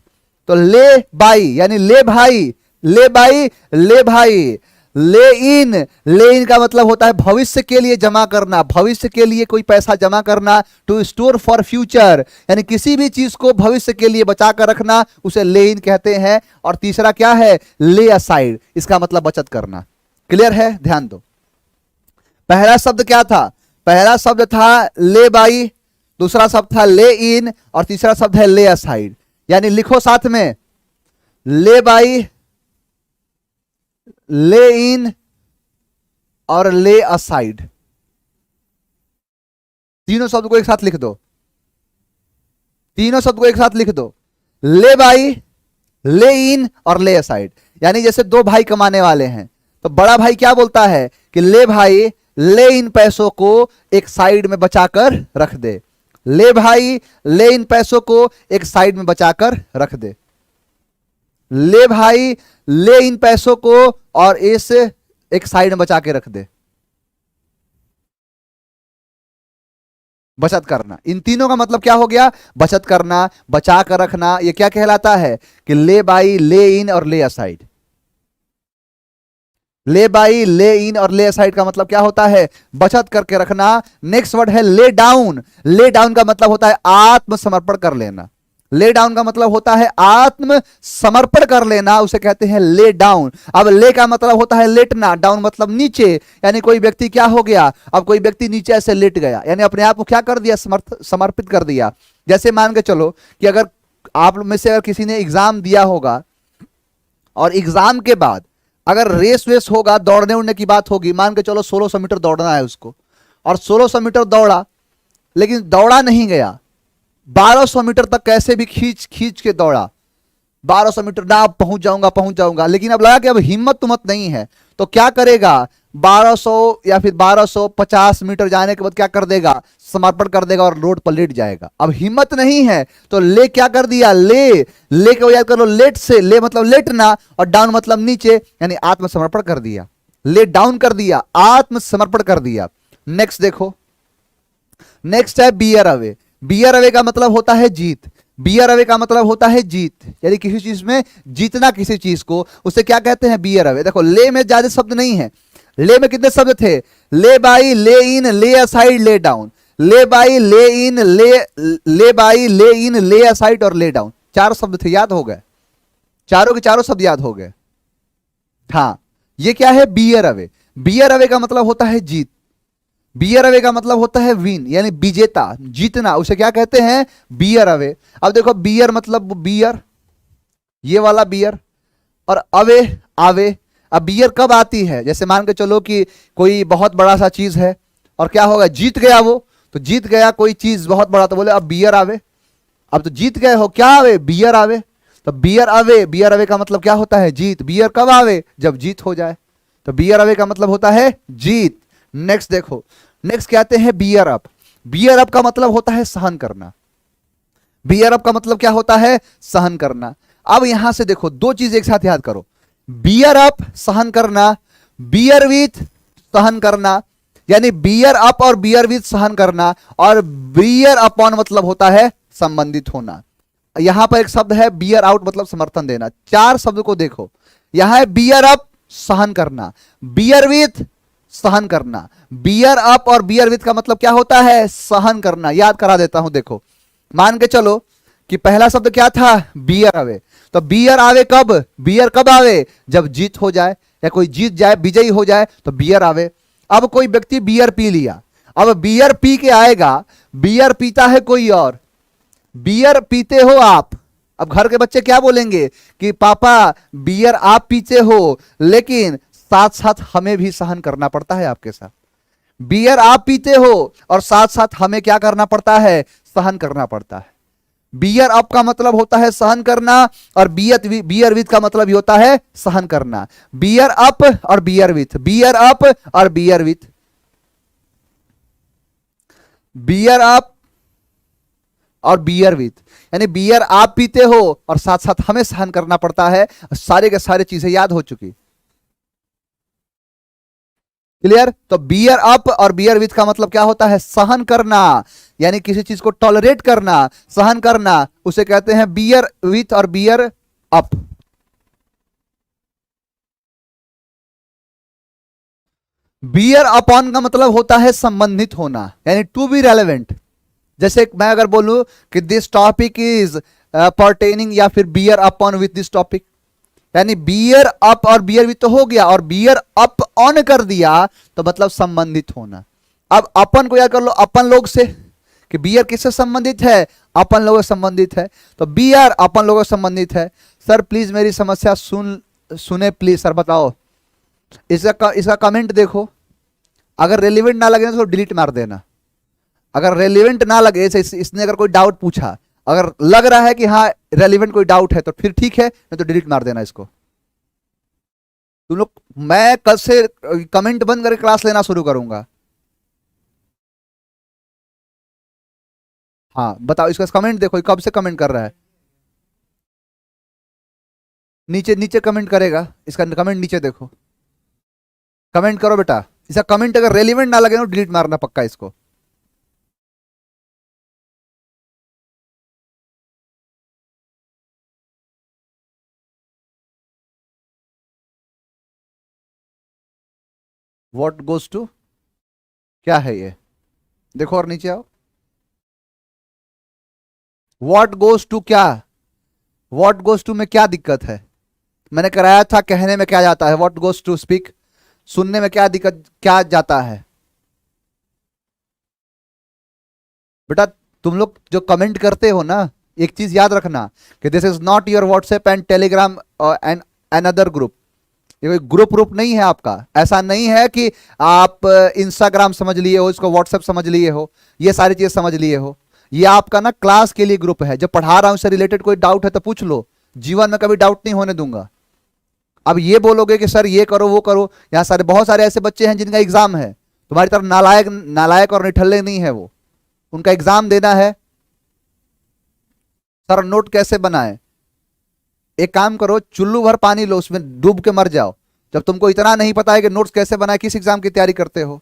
तो ले बाई यानी ले भाई, ले बाई, ले भाई, ले इन, ले इन का मतलब होता है भविष्य के लिए जमा करना, भविष्य के लिए कोई पैसा जमा करना। टू स्टोर फॉर फ्यूचर यानी किसी भी चीज को भविष्य के लिए बचा कर रखना, उसे ले इन कहते हैं। और तीसरा क्या है? ले असाइड, इसका मतलब बचत करना। क्लियर है? ध्यान दो, पहला शब्द क्या था? पहला शब्द था ले बाई, दूसरा शब्द था ले इन, और तीसरा शब्द है ले असाइड। यानी लिखो साथ में, ले बाई, ले इन और ले असाइड, तीनों शब्द को एक साथ लिख दो, तीनों शब्द को एक साथ लिख दो, ले बाई, ले इन और ले असाइड। यानी जैसे दो भाई कमाने वाले हैं, तो बड़ा भाई क्या बोलता है कि ले भाई, ले इन पैसों को एक साइड में बचाकर रख दे, ले भाई, ले इन पैसों को एक साइड में बचाकर रख दे, ले भाई, ले इन पैसों को और इस एक साइड में बचा के रख दे। बचत करना, इन तीनों का मतलब क्या हो गया? बचत करना, बचा कर रखना। ये क्या कहलाता है कि ले बाई, ले इन और ले असाइड। ले बाई, ले इन और ले असाइड का मतलब क्या होता है? बचत करके रखना। नेक्स्ट वर्ड है ले डाउन। ले डाउन का मतलब होता है आत्मसमर्पण कर लेना। ले डाउन का मतलब होता है आत्मसमर्पण कर लेना, उसे कहते हैं ले डाउन। अब ले का मतलब होता है लेटना, डाउन मतलब नीचे, यानी कोई व्यक्ति क्या हो गया? अब कोई व्यक्ति नीचे ऐसे लेट गया, यानी अपने आप को क्या कर दिया? समर्पित कर दिया। जैसे मान के चलो कि अगर आप में से अगर किसी ने एग्जाम दिया होगा और एग्जाम के बाद अगर रेस वेस होगा, दौड़ने उड़ने की बात होगी, मान के चलो 1600 मीटर दौड़ना है उसको, और 1600 मीटर दौड़ा लेकिन दौड़ा नहीं गया, 1200 मीटर तक कैसे भी खींच खींच के दौड़ा, 1200 मीटर ना पहुंच जाऊंगा पहुंच जाऊंगा, लेकिन अब लगा कि अब हिम्मत तुमत नहीं है, तो क्या करेगा? 1200 या फिर 1250 मीटर जाने के बाद क्या कर देगा? समर्पण कर देगा और रोड पर लेट जाएगा। अब हिम्मत नहीं है तो ले क्या कर दिया? ले को याद कर लो, लेट से, ले मतलब लेटना और डाउन मतलब नीचे, यानी आत्मसमर्पण कर दिया, ले डाउन कर दिया, आत्मसमर्पण कर दिया। नेक्स्ट देखो, नेक्स्ट है बियर अवे। बियर अवे का मतलब होता है जीत। बियर अवे का मतलब होता है जीत, यानी किसी चीज में जीतना, किसी चीज को, उसे क्या कहते हैं? Bear away. देखो ले में ज्यादा शब्द नहीं है, ले में कितने शब्द थे? ले बाई, ले इन, ले असाइड, ले डाउन। ले बाई, ले इन, ले बाई, ले इन, ले असाइड और ले डाउन, 4 शब्द थे, याद हो गए? चारों के चारों शब्द याद हो गए? हाँ, ये क्या है? Bear away. बियर अवे का मतलब होता है जीत। बियर अवे का मतलब होता है विन, यानी विजेता, जीतना, उसे क्या कहते हैं? Bear away. अब देखो बियर मतलब बियर, ये वाला बियर, और अवे आवे। अब बियर कब आती है? जैसे मान के चलो कि कोई बहुत बड़ा सा चीज है और क्या होगा? जीत गया वो, तो जीत गया कोई चीज बहुत बड़ा, तो बोले अब बियर आवे। अब तो जीत गए हो, क्या आवे? बियर आवे। तो बियर अवे, बियर अवे का मतलब क्या होता है? जीत। बियर कब आवे? जब जीत हो जाए, तो बियर अवे का मतलब होता है जीत। नेक्स्ट देखो, नेक्स्ट कहते हैं बियर अप। बियर अप का मतलब होता है सहन करना। बियर अप का मतलब क्या होता है? सहन करना। अब यहां से देखो, दो चीज एक साथ याद करो, बियर अप सहन करना, बियर विथ सहन करना, यानी बियर अप और बियर विथ सहन करना, और बियर अपॉन मतलब होता है संबंधित होना। यहां पर एक शब्द है बियर आउट, मतलब समर्थन देना। चार शब्द को देखो, यहां है बियर अप, सहन करना, बियर विथ, सहन करना। बियर अप और बियर विथ का मतलब क्या होता है? सहन करना। याद करा देता हूं, देखो मान के चलो कि पहला शब्द क्या था? बियर आवे। तो बियर आवे कब? बियर कब आवे? जब जीत हो जाए या कोई जीत जाए, विजयी हो जाए तो बियर आवे। अब कोई व्यक्ति बियर पी लिया, अब बियर पी के आएगा, बियर पीता है कोई और, बियर पीते हो आप। अब घर के बच्चे क्या बोलेंगे कि पापा बियर आप पीते हो, लेकिन साथ साथ हमें भी सहन करना पड़ता है आपके साथ। बियर आप पीते हो और साथ साथ हमें क्या करना पड़ता है? सहन करना पड़ता है। बियर अप का मतलब होता है सहन करना, और बियर विथ का मतलब ही होता है सहन करना। बियर अप और बियर विथ, बियर अप और बियर विथ, बियर अप और बियर विथ, यानी बियर आप पीते हो और साथ साथ हमें सहन करना पड़ता है। सारे के सारे चीजें याद हो चुकी। क्लियर? तो बियर अप और बियर विथ का मतलब क्या होता है? सहन करना, यानी किसी चीज को टॉलरेट करना, सहन करना, उसे कहते हैं बियर विथ और बियर अप। बियर अपॉन का मतलब होता है संबंधित होना, यानी टू बी रेलेवेंट। जैसे मैं अगर बोलूं कि दिस टॉपिक इज पर्टेनिंग, या फिर bear upon with this topic, यानी बियर अप और बियर विथ तो हो गया, और बियर अप ऑन कर दिया तो मतलब संबंधित होना। अब अपन को याद कर लो, अपन लोग से, कि बियर किससे संबंधित है? अपन लोगों से संबंधित है, तो बियर अपन लोगों से संबंधित है। सर प्लीज मेरी समस्या सुने प्लीज सर, बताओ। इसका कमेंट देखो, अगर रेलिवेंट ना लगे तो डिलीट मार देना। अगर रेलिवेंट ना लगे, इसने अगर कोई डाउट पूछा, अगर लग रहा है कि हाँ रेलिवेंट कोई डाउट है तो फिर ठीक है, नहीं तो डिलीट मार देना इसको। तुम लोग, मैं कल से कमेंट बंद करके क्लास लेना शुरू करूंगा। हाँ बताओ, इसका कमेंट देखो, कब से कमेंट कर रहा है। नीचे नीचे कमेंट करेगा, इसका कमेंट नीचे देखो, कमेंट करो बेटा। इसका कमेंट अगर रेलिवेंट ना लगे तो डिलीट मारना पक्का इसको। व्हाट गोज टू, क्या है ये? देखो और नीचे आओ। व्हाट गोज टू क्या? व्हाट गोज टू में क्या दिक्कत है? मैंने कराया था, कहने में क्या जाता है? व्हाट गोज टू स्पीक, सुनने में क्या दिक्कत, क्या जाता है? बेटा तुम लोग जो कमेंट करते हो ना, एक चीज याद रखना कि this is not your WhatsApp and Telegram and another group. ये कोई ग्रुप नहीं है आपका। ऐसा नहीं है कि आप इंस्टाग्राम समझ लिए हो, इसको व्हाट्सएप समझ लिए हो, ये सारी चीज समझ लिए हो। ये आपका ना क्लास के लिए ग्रुप है। जब पढ़ा रहा हूं उससे रिलेटेड कोई डाउट है तो पूछ लो, जीवन में कभी डाउट नहीं होने दूंगा। अब ये बोलोगे कि सर ये करो वो करो, यहां सारे बहुत सारे ऐसे बच्चे हैं जिनका एग्जाम है, तुम्हारी तरफ नालायक नालायक और निठल्ले नहीं है वो, उनका एग्जाम देना है। सर नोट कैसे बनाए? एक काम करो, चुल्लू भर पानी लो, उसमें डूब के मर जाओ। जब तुमको इतना नहीं पता है कि नोट्स कैसे बनाए, किस एग्जाम की तैयारी करते हो?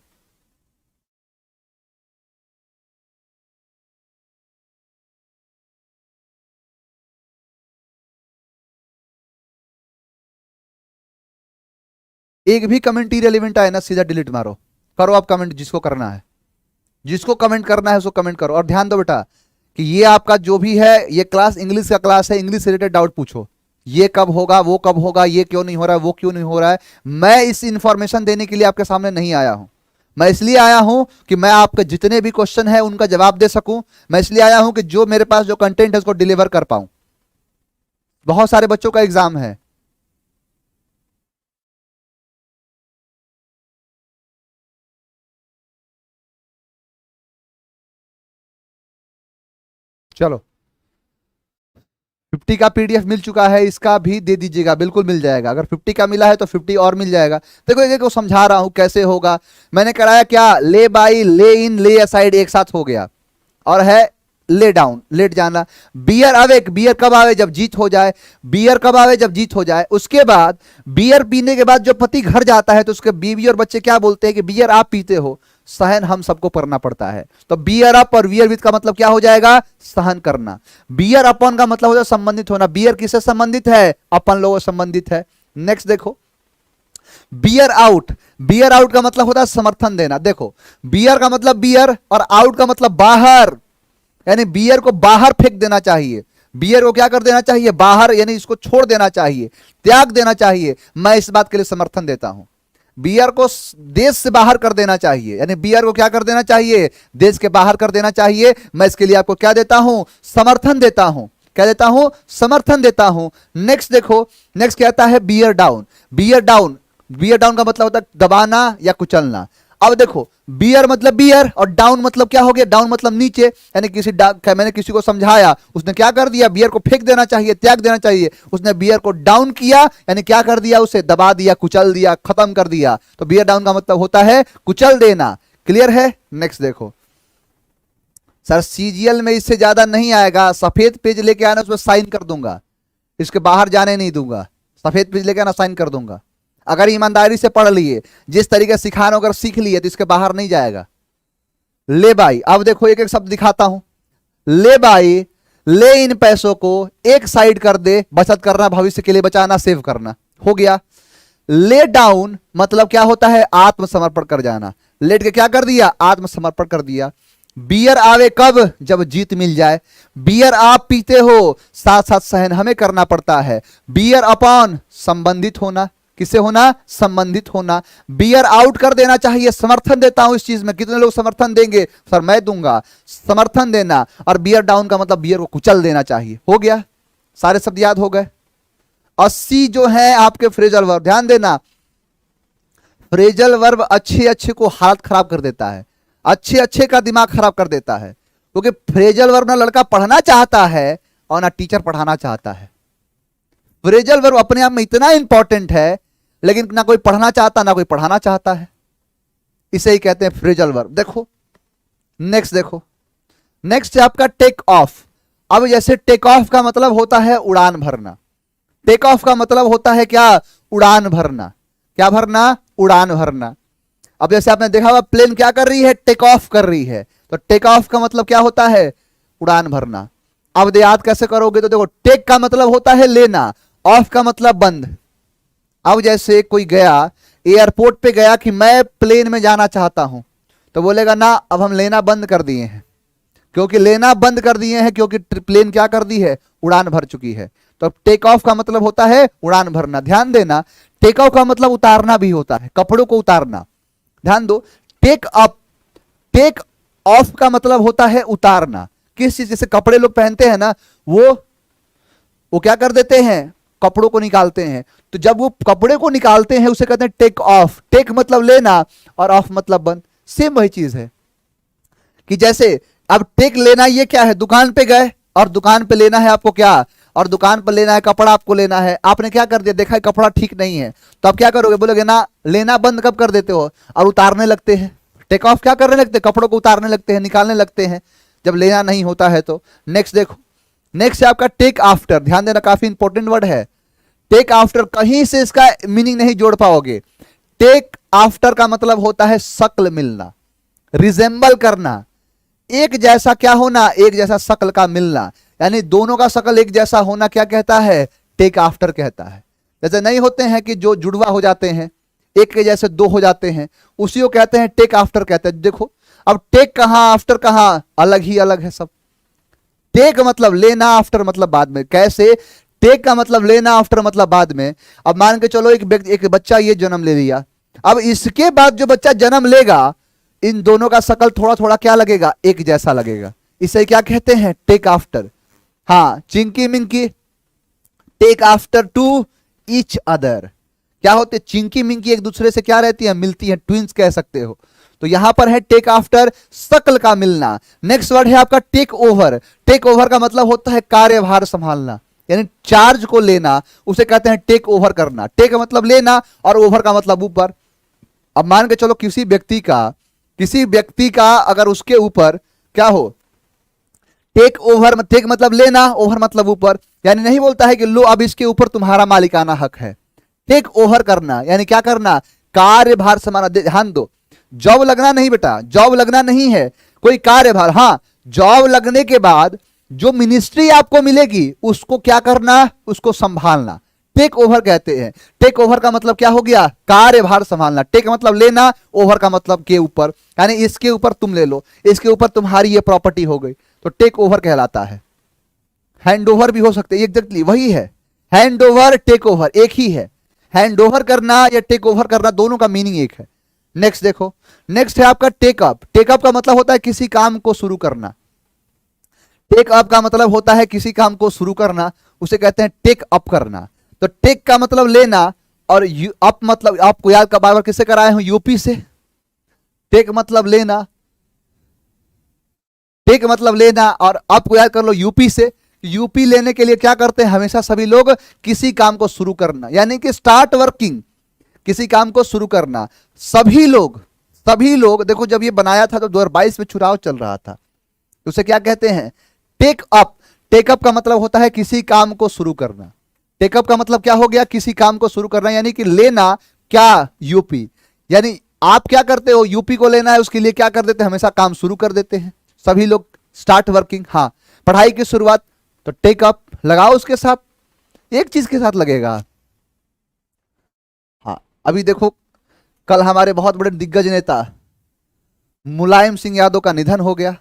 एक भी कमेंट इरेलीवेंट आए ना, सीधा डिलीट मारो। करो आप कमेंट, जिसको करना है, जिसको कमेंट करना है उसको कमेंट करो। और ध्यान दो बेटा कि ये आपका जो भी है, ये क्लास इंग्लिश का क्लास है, इंग्लिश से रिलेटेड डाउट पूछो। ये कब होगा, वो कब होगा, ये क्यों नहीं हो रहा है, वो क्यों नहीं हो रहा है, मैं इस इंफॉर्मेशन देने के लिए आपके सामने नहीं आया हूं। मैं इसलिए आया हूं कि मैं आपके जितने भी क्वेश्चन है उनका जवाब दे सकूं। मैं इसलिए आया हूं कि जो मेरे पास जो कंटेंट है उसको डिलीवर कर पाऊं। बहुत सारे बच्चों का एग्जाम है। चलो 50 का पीडीएफ मिल चुका है, इसका भी दे दीजिएगा, बिल्कुल मिल जाएगा। अगर 50 का मिला है तो 50 और मिल जाएगा। देखो एक को समझा रहा हूं कैसे होगा। मैंने कराया क्या, ले बाई, ले इन, ले असाइड एक साथ हो गया, और है ले डाउन, लेट जाना। बियर अवेक, बियर कब आवे, जब जीत हो जाए। बियर कब आवे, जब जीत हो जाए। उसके बाद बियर पीने के बाद जो पति घर जाता है तो उसके बीवी और बच्चे क्या बोलते हैं कि बियर आप पीते हो, सहन हम सबको करना पड़ता है। तो बियर अप और बियर विथ का मतलब क्या हो जाएगा? सहन करना। बियर अपॉन का मतलब होता है संबंधित होना। बियर किससे संबंधित है? अपन लोगों से संबंधित है। नेक्स्ट देखो, बियर आउट। बियर आउट का मतलब होता है समर्थन देना। देखो, बियर का मतलब बियर और आउट का मतलब बाहर, यानी बियर को बाहर फेंक देना चाहिए। बियर को क्या कर देना चाहिए? बाहर, यानी इसको छोड़ देना चाहिए, त्याग देना चाहिए। मैं इस बात के लिए समर्थन देता हूं। बियर को देश से बाहर कर देना चाहिए, यानी बियर को क्या कर देना चाहिए? देश के बाहर कर देना चाहिए। मैं इसके लिए आपको क्या देता हूं? समर्थन देता हूं। क्या देता हूं? समर्थन देता हूं। नेक्स्ट देखो, नेक्स्ट कहता है beer down. Beer down, beer down का मतलब होता है दबाना या कुचलना। अब देखो, बियर मतलब बियर और डाउन मतलब क्या हो गया? डाउन मतलब नीचे, यानी मैंने किसी को समझाया, उसने क्या कर दिया? बियर को फेंक देना चाहिए, त्याग देना चाहिए। उसने बियर को डाउन किया, यानी क्या कर दिया? उसे दबा दिया, कुचल दिया, खत्म कर दिया। तो बियर डाउन का मतलब होता है कुचल देना। क्लियर है? नेक्स्ट देखो, सर सीजीएल में इससे ज्यादा नहीं आएगा, सफेद पेज लेके आना, उसमें साइन कर दूंगा, इसके बाहर जाने नहीं दूंगा। सफेद पेज लेके आना, साइन कर दूंगा। अगर ईमानदारी से पढ़ लिए, जिस तरीके से सिखाना अगर सीख लिए, तो इसके बाहर नहीं जाएगा। ले भाई, अब देखो एक एक शब्द दिखाता हूं। ले भाई, ले इन पैसों को एक साइड कर दे, बचत करना, भविष्य के लिए बचाना, सेव करना, हो गया। ले डाउन मतलब क्या होता है? आत्मसमर्पण कर जाना। लेट के क्या कर दिया? आत्मसमर्पण कर दिया। बियर आवे कब? जब जीत मिल जाए। बियर आप पीते हो, साथ साथ सहन हमें करना पड़ता है। बियर अपॉन संबंधित होना, किससे होना? संबंधित होना। बियर आउट कर देना चाहिए, समर्थन देता हूं इस चीज में। कितने लोग समर्थन देंगे? सर मैं दूंगा। समर्थन देना। और बियर डाउन का मतलब बियर को कुचल देना चाहिए। हो गया, सारे शब्द याद हो गए। 80 जो है आपके फ्रेजल वर्ब, ध्यान देना, फ्रेजल वर्ब अच्छे अच्छे को हालत खराब कर देता है, अच्छे अच्छे का दिमाग खराब कर देता है। क्योंकि फ्रेजल वर्ब ना लड़का पढ़ना चाहता है और ना टीचर पढ़ाना चाहता है। फ्रेजल वर्ब अपने आप में इतना इंपॉर्टेंट है, लेकिन ना कोई पढ़ना चाहता ना कोई पढ़ाना चाहता है। इसे ही कहते हैं फ्रेजल वर्ब। देखो नेक्स्ट, देखो नेक्स्ट है आपका टेक ऑफ। अब जैसे टेक ऑफ का मतलब होता है उड़ान भरना। टेक ऑफ का मतलब होता है क्या? उड़ान भरना। क्या भरना? उड़ान भरना। अब जैसे आपने देखा हुआ प्लेन क्या कर रही है? टेक ऑफ कर रही है। तो टेक ऑफ का मतलब क्या होता है? उड़ान भरना। अब याद कैसे करोगे? तो देखो, टेक का मतलब होता है लेना, ऑफ का मतलब बंद। अब जैसे कोई गया एयरपोर्ट पे गया कि मैं प्लेन में जाना चाहता हूं, तो बोलेगा ना अब हम लेना बंद कर दिए हैं। क्योंकि लेना बंद कर दिए हैं, क्योंकि प्लेन क्या कर दी है? उड़ान भर चुकी है। तो टेक ऑफ का मतलब होता है उड़ान भरना। ध्यान देना, टेक ऑफ का मतलब उतारना भी होता है, कपड़ों को उतारना। ध्यान दो, टेक अप, टेक ऑफ का मतलब होता है उतारना। किस चीज? जैसे कपड़े लोग पहनते हैं ना, वो क्या कर देते हैं? कपड़ों को निकालते हैं। तो जब वो कपड़े को निकालते हैं उसे कहते हैं टेक ऑफ। टेक मतलब लेना और ऑफ मतलब बंद। सेम वही चीज है कि जैसे अब टेक लेना, ये क्या है? दुकान पे गए और दुकान पे लेना है आपको क्या? और दुकान पर लेना है कपड़ा, आपको लेना है। आपने क्या कर दिया? देखा है कपड़ा ठीक नहीं है, तो अब क्या करोगे? बोलोगे ना लेना बंद कब कर देते हो? और उतारने लगते हैं। टेक ऑफ क्या करने लगते हैं? कपड़ों को उतारने लगते हैं, निकालने लगते हैं, जब लेना नहीं होता है तो। नेक्स्ट देखो, नेक्स्ट है आपका टेक आफ्टर। ध्यान देना, काफी इंपॉर्टेंट वर्ड है टेक आफ्टर। कहीं से इसका मीनिंग नहीं जोड़ पाओगे। टेक आफ्टर का मतलब होता है शक्ल मिलना, रिजेंबल करना, एक जैसा क्या होना? एक जैसा शक्ल का मिलना, यानी दोनों का शक्ल एक जैसा होना क्या कहता है? टेक आफ्टर कहता है। जैसे नहीं होते हैं कि जो जुड़वा हो जाते हैं, एक के जैसे दो हो जाते हैं, उसी को कहते हैं टेक आफ्टर कहते हैं। देखो अब टेक कहां, आफ्टर कहां, अलग ही अलग है सब। टेक मतलब लेना, आफ्टर मतलब बाद में। कैसे? टेक का मतलब लेना, आफ्टर मतलब बाद में। अब मान के चलो एक बच्चा ये जन्म ले लिया, अब इसके बाद जो बच्चा जन्म लेगा, इन दोनों का शक्ल थोड़ा थोड़ा क्या लगेगा? एक जैसा लगेगा। इसे क्या कहते हैं? Take after. हाँ, Chinki Minki, take after to each other. क्या होते? चिंकी मिंकी एक दूसरे से क्या रहती है? मिलती है, ट्विंस कह सकते हो। तो यहां पर है टेक आफ्टर, शक्ल का मिलना। नेक्स्ट वर्ड है आपका टेक ओवर। टेक ओवर का मतलब होता है कार्यभार संभालना, यानी चार्ज को लेना, उसे कहते हैं टेक ओवर करना। टेक का मतलब लेना और ओवर का मतलब ऊपर। अब मान के चलो किसी व्यक्ति का अगर उसके ऊपर क्या हो? टेक ओवर, टेक मतलब लेना, ओवर मतलब ऊपर, यानी नहीं बोलता है कि लो अब इसके ऊपर तुम्हारा मालिकाना हक है। टेक ओवर करना यानी क्या करना? कार्यभार संभालना। ध्यान दो, जॉब लगना नहीं बेटा, जॉब लगना नहीं है, कोई कार्यभार। हाँ, जॉब लगने के बाद जो मिनिस्ट्री आपको मिलेगी उसको क्या करना, उसको संभालना, टेक ओवर कहते हैं। टेक ओवर का मतलब क्या हो गया, कार्यभार संभालना। टेक मतलब लेना, ओवर का मतलब के ऊपर, यानी इसके ऊपर तुम ले लो, इसके ऊपर तुम्हारी ये प्रॉपर्टी हो गई, तो टेक ओवर कहलाता है। हैंड ओवर भी हो सकते हैं, एग्जैक्टली वही है, हैंड ओवर टेक ओवर एक ही है। हैंड ओवर करना या टेक ओवर करना दोनों का मीनिंग एक है। नेक्स्ट देखो, नेक्स्ट है आपका टेकअप। टेकअप का मतलब होता है किसी काम को शुरू करना। टेक अप का मतलब होता है किसी काम को शुरू करना, उसे कहते हैं टेक अप करना। तो टेक का मतलब लेना, और अप मतलब आपको याद का बार बार किससे कराए हूं, यूपी से। टेक मतलब लेना, टेक मतलब लेना, और अप को याद कर लो यूपी से। यूपी लेने के लिए क्या करते हैं हमेशा सभी लोग, किसी काम को शुरू करना, यानी कि स्टार्ट वर्किंग, किसी काम को शुरू करना। सभी लोग देखो, जब ये बनाया था तो 2022 में चुनाव चल रहा था, तो उसे क्या कहते हैं, टेक अप। टेकअप का मतलब होता है किसी काम को शुरू करना। टेकअप का मतलब क्या हो गया, किसी काम को शुरू करना, यानी कि लेना क्या, यूपी। यानी आप क्या करते हो, यूपी को लेना है, उसके लिए क्या कर देते हैं, हमेशा काम शुरू कर देते हैं सभी लोग, स्टार्ट वर्किंग। हाँ, पढ़ाई की शुरुआत, तो टेकअप लगाओ, उसके साथ एक चीज के साथ लगेगा। हाँ, अभी देखो, कल हमारे बहुत बड़े दिग्गज नेता मुलायम सिंह यादव का निधन हो गया।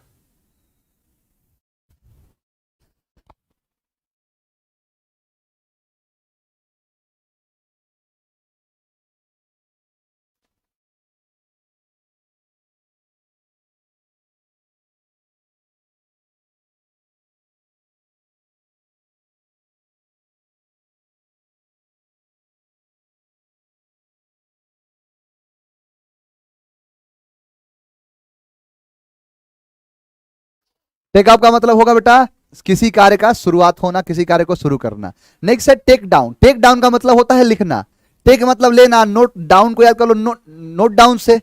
टेकअप का मतलब होगा बेटा किसी कार्य का शुरुआत होना, किसी कार्य को शुरू करना। नेक्स्ट है टेक डाउन। टेक डाउन का मतलब होता है लिखना। टेक मतलब लेना, नोट डाउन को याद कर लो, नोट डाउन से।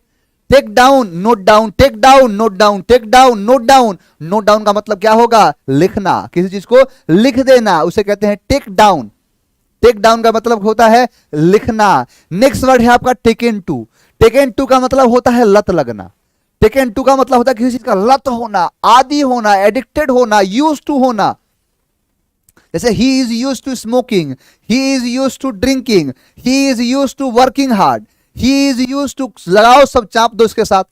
Take down, note down, take down, note down, take down, note down. Note down का मतलब क्या होगा, लिखना, किसी चीज को लिख देना, उसे कहते हैं टेक डाउन। टेक डाउन का मतलब होता है लिखना। नेक्स्ट वर्ड है आपका टेकन टू। टेकन टू का मतलब होता है लत लगना। टेकन टू का मतलब होता है किसी चीज का लत होना, आदी होना, एडिक्टेड होना, यूज टू होना। जैसे he is use to smoking, he is use to drinking, he is use to working hard, he is use to, लगाओ सब चाप दो इसके साथ।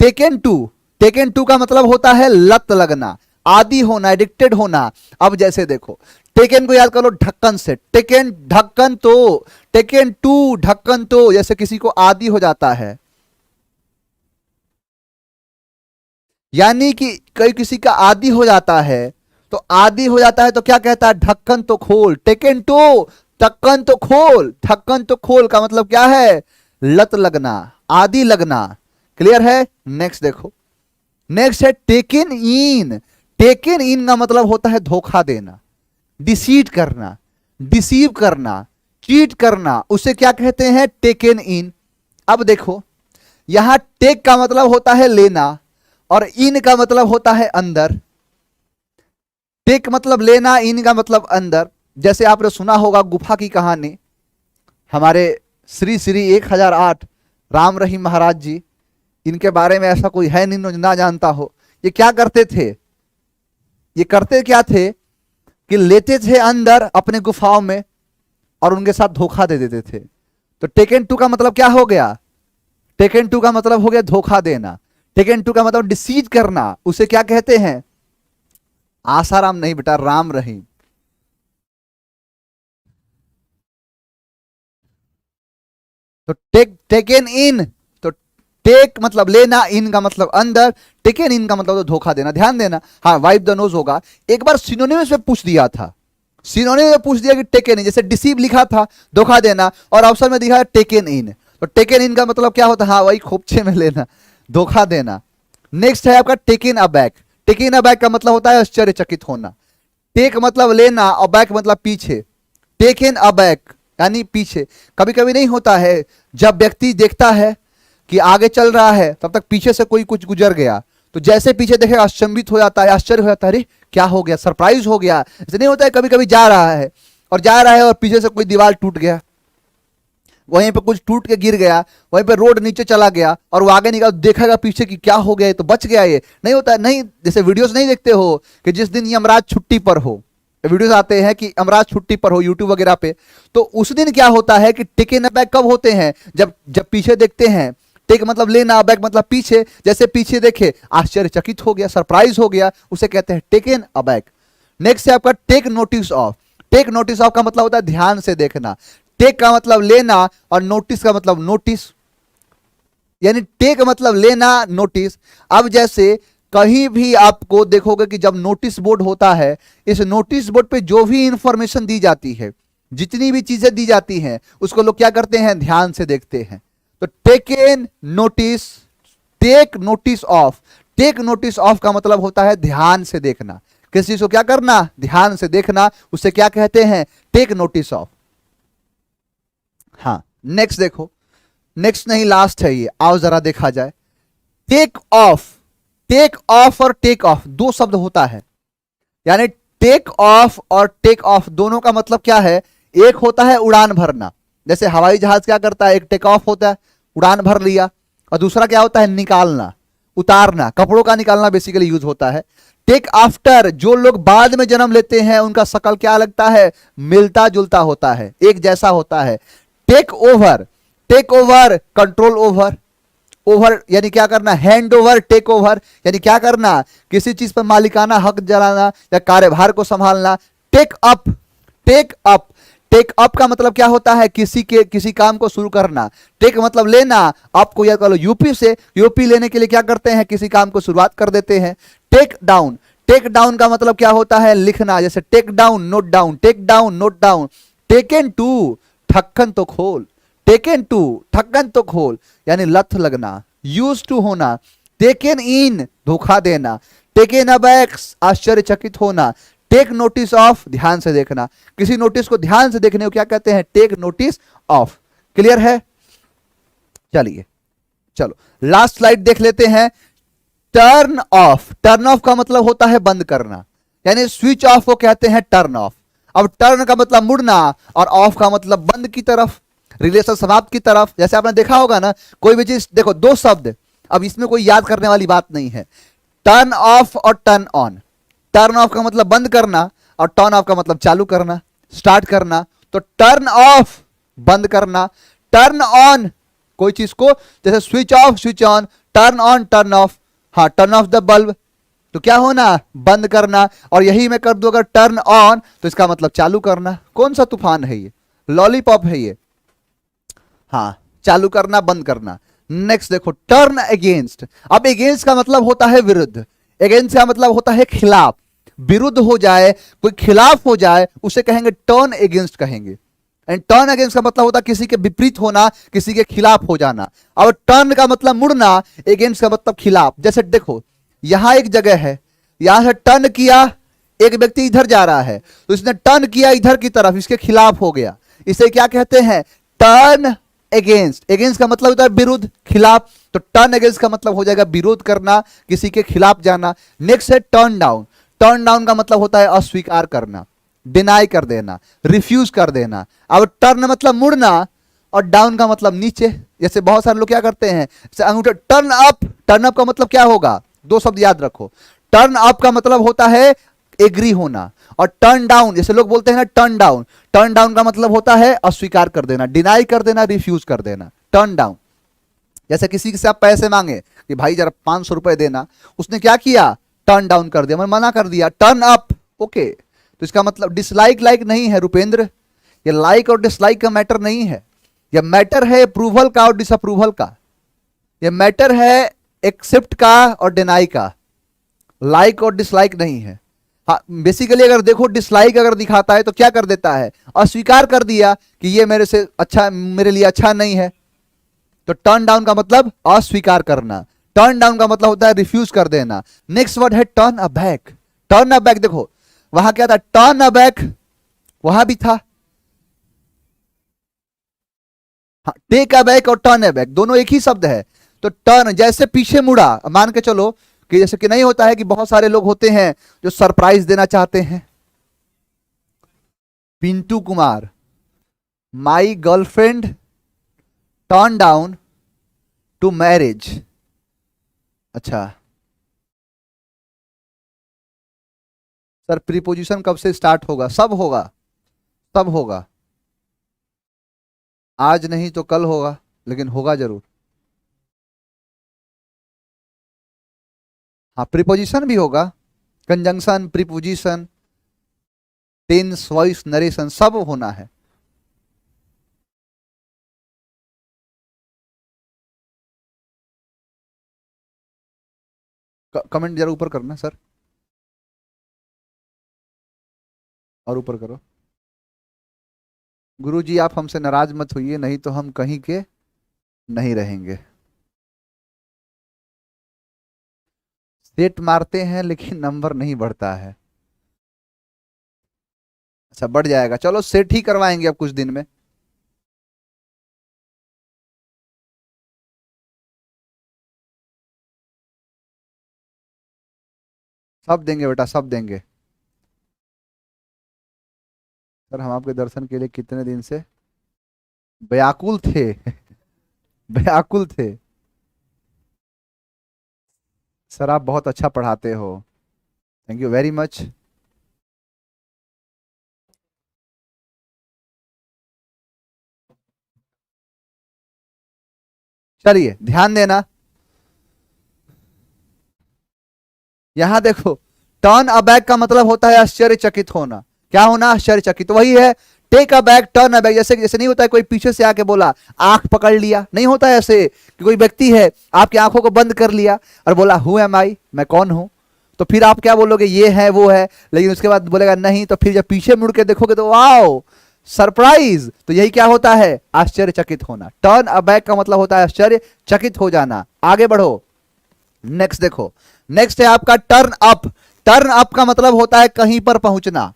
टेकन टू, टेकन टू का मतलब होता है लत लगना, आदी होना, एडिक्टेड होना। अब जैसे देखो, टेकन को याद करो ढक्कन से, टेकन ढक्कन तो, टेकन टू ढक्कन तो, जैसे किसी को आदी हो जाता है, यानी कि कोई किसी का आदी हो जाता है, तो आदी हो जाता है तो क्या कहता है, ढक्कन तो खोल। टेकन टू, ढक्कन तो खोल। ढक्कन तो खोल का मतलब क्या है, लत लगना, आदी लगना। क्लियर है। नेक्स्ट देखो, नेक्स्ट है टेकन इन। टेकन इन का मतलब होता है धोखा देना, डिसीट करना, डिसीव करना, चीट करना, उसे क्या कहते हैं, टेकन इन। अब देखो, यहां टेक का मतलब होता है लेना, और इन का मतलब होता है अंदर। टेक मतलब लेना, इन का मतलब अंदर। जैसे आपने सुना होगा गुफा की कहानी, हमारे श्री श्री 1008 राम रहीम महाराज जी, इनके बारे में ऐसा कोई है नहीं ना जानता हो। ये क्या करते थे, ये करते क्या थे कि लेते थे अंदर अपने गुफाओं में और उनके साथ धोखा दे देते थे। तो टेकन टू का मतलब क्या हो गया, टेकन टू का मतलब हो गया धोखा देना। टेकन टू का मतलब डिसीज करना, उसे क्या कहते हैं, आसाराम नहीं बेटा, राम रहीम। तो टेकन इन, तो टेक मतलब लेना, इन का मतलब अंदर, टेकन इन का मतलब तो धोखा देना। ध्यान देना। हाँ, वाइप द नोज होगा। एक बार सिनोनिमस में पूछ दिया था, सिनोनिमस में पूछ दिया कि टेकन इन, जैसे डिसीव लिखा था धोखा देना, और ऑप्शन में दिखा टेकन इन, तो टेकन इन का मतलब क्या होता है, हाँ वही खोपचे में लेना, धोखा देना। नेक्स्ट है आपका टेकन अबैक। टेकन अबैक का मतलब होता है आश्चर्यचकित होना। टेक मतलब लेना और बैक मतलब पीछे। टेकन अबैक यानी पीछे। कभी कभी नहीं होता है, जब व्यक्ति देखता है कि आगे चल रहा है तब तक पीछे से कोई कुछ गुजर गया, तो जैसे पीछे देखे अचंभित हो जाता है, आश्चर्य हो जाता है, अरे क्या हो गया, सरप्राइज हो गया। ऐसे नहीं होता है, कभी कभी जा रहा है और पीछे से कोई दीवार टूट गया, वहीं पे कुछ टूट के गिर गया, वहीं पे रोड नीचे चला गया और वो आगे निकला, देखेगा पीछे कि क्या हो गया, तो बच गया। ये नहीं होता है, नहीं, जैसे वीडियोस नहीं देखते हो कि जिस दिन यमराज छुट्टी पर हो, वीडियोस आते हैं कि यमराज छुट्टी पर हो यूट्यूब वगैरह पे, तो उस दिन क्या होता है कि टेकन अबैक कब होते हैं, जब जब पीछे देखते हैं। टेक मतलब लेना, अबैक मतलब पीछे, जैसे पीछे देखे आश्चर्यचकित हो गया, सरप्राइज हो गया, उसे कहते हैं टेकन अबैक। नेक्स्ट है आपका take notice of. Take notice of का मतलब होता है ध्यान से देखना। टेक का मतलब लेना और नोटिस का मतलब नोटिस, यानी टेक मतलब लेना, नोटिस। अब जैसे कहीं भी आपको देखोगे कि जब नोटिस बोर्ड होता है, इस नोटिस बोर्ड पे जो भी इंफॉर्मेशन दी जाती है, जितनी भी चीजें दी जाती हैं, उसको लोग क्या करते हैं, ध्यान से देखते हैं। तो taken notice, take notice of. Take notice of का मतलब होता है ध्यान से देखना, किसी चीज को क्या करना, ध्यान से देखना, उसे क्या कहते हैं, टेक नोटिस ऑफ। हाँ, नेक्स्ट देखो, नेक्स्ट नहीं लास्ट है ये, आओ जरा देखा जाए। टेक ऑफ, टेक ऑफ और टेक ऑफ दो शब्द होता है, यानी टेक ऑफ और टेक ऑफ दोनों का मतलब क्या है। एक होता है उड़ान भरना, जैसे हवाई जहाज क्या करता है, एक टेक ऑफ होता है, उड़ान भर लिया, और दूसरा क्या होता है, निकालना, उतारना, कपड़ों का निकालना बेसिकली यूज होता है। टेक आफ्टर, जो लोग बाद में जन्म लेते हैं उनका शकल क्या लगता है, मिलता जुलता होता है, एक जैसा होता है। Take over, take over control over, over यानी क्या करना, हैंड ओवर, टेक ओवर यानी क्या करना, किसी चीज पर मालिकाना हक जलाना या कार्यभार को संभालना। Take up, take up, take up का मतलब क्या होता है, किसी काम को शुरू करना। टेक मतलब लेना, आपको याद कर लो यूपी से, यूपी लेने के लिए क्या करते हैं, किसी काम को शुरुआत कर देते हैं। टेक डाउन, टेक डाउन का मतलब क्या होता है, लिखना, जैसे take down note down, take down note down. Taken to, ढक्कन तो खोल, टेकन टू ढक्कन तो खोल यानी लत लगना, यूज टू होना। टेकन इन, धोखा देना। टेकन अबैक, आश्चर्यचकित होना। टेक नोटिस ऑफ, ध्यान से देखना, किसी नोटिस को ध्यान से देखने को क्या कहते हैं, टेक नोटिस ऑफ। क्लियर है, चलिए चलो लास्ट स्लाइड देख लेते हैं। टर्न ऑफ, टर्न ऑफ का मतलब होता है बंद करना, यानी स्विच ऑफ को कहते हैं टर्न ऑफ। अब टर्न का मतलब मुड़ना और ऑफ का मतलब बंद की तरफ, रिलेशन समाप्त की तरफ। जैसे आपने देखा होगा ना, कोई भी चीज देखो, दो शब्द, अब इसमें कोई याद करने वाली बात नहीं है, टर्न ऑफ और टर्न ऑन। टर्न ऑफ का मतलब बंद करना और टर्न ऑफ का मतलब चालू करना, स्टार्ट करना। तो टर्न ऑफ बंद करना, टर्न ऑन कोई चीज को, जैसे switch off switch on, turn on turn off. हाँ, टर्न ऑफ द बल्ब तो क्या होना, बंद करना। और यही मैं कर दूं अगर टर्न ऑन, तो इसका मतलब चालू करना। कौन सा तूफान है ये, लॉलीपॉप है ये। हाँ, चालू करना, बंद करना। नेक्स्ट देखो, टर्न अगेंस्ट। अब अगेंस्ट का मतलब होता है विरुद्ध, अगेंस्ट का मतलब होता है खिलाफ, विरुद्ध हो जाए, कोई खिलाफ हो जाए उसे कहेंगे टर्न अगेंस्ट कहेंगे। एंड टर्न अगेंस्ट का मतलब होता है किसी के विपरीत होना, किसी के खिलाफ हो जाना। अब टर्न का मतलब मुड़ना, अगेंस्ट का मतलब खिलाफ। जैसे देखो, यहां एक जगह है, यहां से टर्न किया, एक व्यक्ति इधर जा रहा है तो इसने टर्न किया इधर की तरफ, इसके खिलाफ हो गया, इसे क्या कहते हैं, टर्न अगेंस्ट। अगेंस्ट का मतलब होता है विरुद्ध, खिलाफ, तो टर्न अगेंस्ट का मतलब हो जाएगा विरोध करना, किसी के खिलाफ जाना। नेक्स्ट है टर्न डाउन। टर्न डाउन का मतलब होता है अस्वीकार करना, डिनाई कर देना, रिफ्यूज कर देना। अब टर्न मतलब मुड़ना और डाउन का मतलब नीचे। जैसे बहुत सारे लोग क्या करते हैं, अंगूठा टर्न अप, टर्न अप का मतलब क्या होगा, दो शब्द याद रखो। टर्न अप का मतलब होता है एग्री होना, और टर्न डाउन, जैसे लोग बोलते हैं ना टर्न डाउन, टर्न डाउन का मतलब होता है अस्वीकार कर देना, डिनाई कर देना, रिफ्यूज कर देना, टर्न डाउन। जैसे किसी से आप पैसे मांगे कि भाई जरा 500 रुपए देना, उसने क्या किया, टर्न डाउन कर दिया, मैंने मना कर दिया। टर्न अप, ओके, तो इसका मतलब डिसलाइक लाइक नहीं है रुपेंद्र, ये लाइक और डिसलाइक का मैटर नहीं है, यह मैटर है अप्रूवल का और डिसअप्रूवल का, यह मैटर है एक्सेप्ट का और डिनाई का, लाइक और डिसलाइक नहीं है। हाँ, बेसिकली अगर देखो डिसलाइक अगर दिखाता है तो क्या कर देता है, अस्वीकार कर दिया कि ये मेरे से अच्छा, मेरे लिए अच्छा नहीं है। तो टर्न डाउन का मतलब अस्वीकार करना, टर्न डाउन का मतलब होता है रिफ्यूज कर देना। नेक्स्ट वर्ड है टर्न अबैक। टर्न अबैक देखो, वहां क्या था, टर्न अबैक वहां भी था। हाँ, टेक अबैक और टर्न अबैक दोनों एक ही शब्द है। तो टर्न जैसे पीछे मुड़ा, मान के चलो कि जैसे कि नहीं होता है कि बहुत सारे लोग होते हैं जो सरप्राइज देना चाहते हैं। Pintu Kumar, my girlfriend turn down to marriage. अच्छा सर प्रीपोजिशन कब से स्टार्ट होगा? सब होगा, सब होगा, आज नहीं तो कल होगा, लेकिन होगा जरूर। हाँ प्रीपोजिशन भी होगा, conjunction, preposition, tense, voice, narration सब होना है। कमेंट जरा ऊपर करना सर, और ऊपर करो। गुरुजी आप हमसे नाराज मत होइए, नहीं तो हम कहीं के नहीं रहेंगे। सेट मारते हैं लेकिन नंबर नहीं बढ़ता है। अच्छा बढ़ जाएगा, चलो सेट ही करवाएंगे अब कुछ दिन में। सब देंगे बेटा, सब देंगे। सर हम आपके दर्शन के लिए कितने दिन से व्याकुल थे व्याकुल थे। सर आप बहुत अच्छा पढ़ाते हो, थैंक यू वेरी मच। चलिए ध्यान देना, यहां देखो टर्न अबैक का मतलब होता है आश्चर्यचकित होना। क्या होना? आश्चर्यचकित। वही है take a back, turn a back. जैसे जैसे नहीं होता है कोई पीछे से आके बोला आंख पकड़ लिया, नहीं होता है ऐसे कि कोई व्यक्ति है आपकी आंखों को बंद कर लिया और बोला हु एम आई, मैं कौन हूं, तो फिर आप क्या बोलोगे? ये है वो है, लेकिन उसके बाद बोलेगा नहीं, तो फिर जब पीछे मुड़ के देखोगे तो वाओ सरप्राइज। तो यही क्या होता है? आश्चर्यचकित होना। टर्न अ बैक का मतलब होता है आश्चर्यचकित हो जाना। आगे बढ़ो, नेक्स्ट देखो, नेक्स्ट है आपका टर्न अप। टर्न अप का मतलब होता है कहीं पर पहुंचना।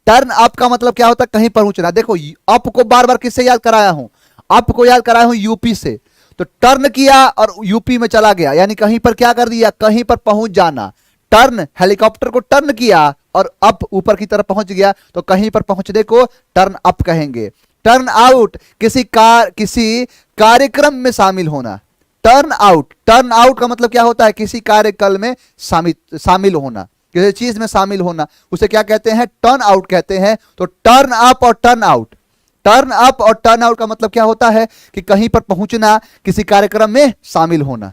टर्न अप का मतलब क्या होता है? कहीं पर पहुंचना। देखो अप को बार बार किससे याद कराया हूं? अप को याद कराया हूं यूपी से। तो टर्न किया और यूपी में चला गया, यानी कहीं पर क्या कर दिया? कहीं पर पहुंच जाना। टर्न, हेलीकॉप्टर को टर्न किया और अप ऊपर की तरफ पहुंच गया, तो कहीं पर पहुंचने को टर्न अप कहेंगे। टर्न आउट, किसी कार्यक्रम में शामिल होना। टर्न आउट, टर्न आउट का मतलब क्या होता है? किसी कार्यक्रम में शामिल होना, किसी चीज में शामिल होना, उसे क्या कहते हैं? टर्न आउट कहते हैं। तो टर्न अप और टर्न आउट, टर्न अप और टर्न आउट का मतलब क्या होता है? कि कहीं पर पहुंचना, किसी कार्यक्रम में शामिल होना।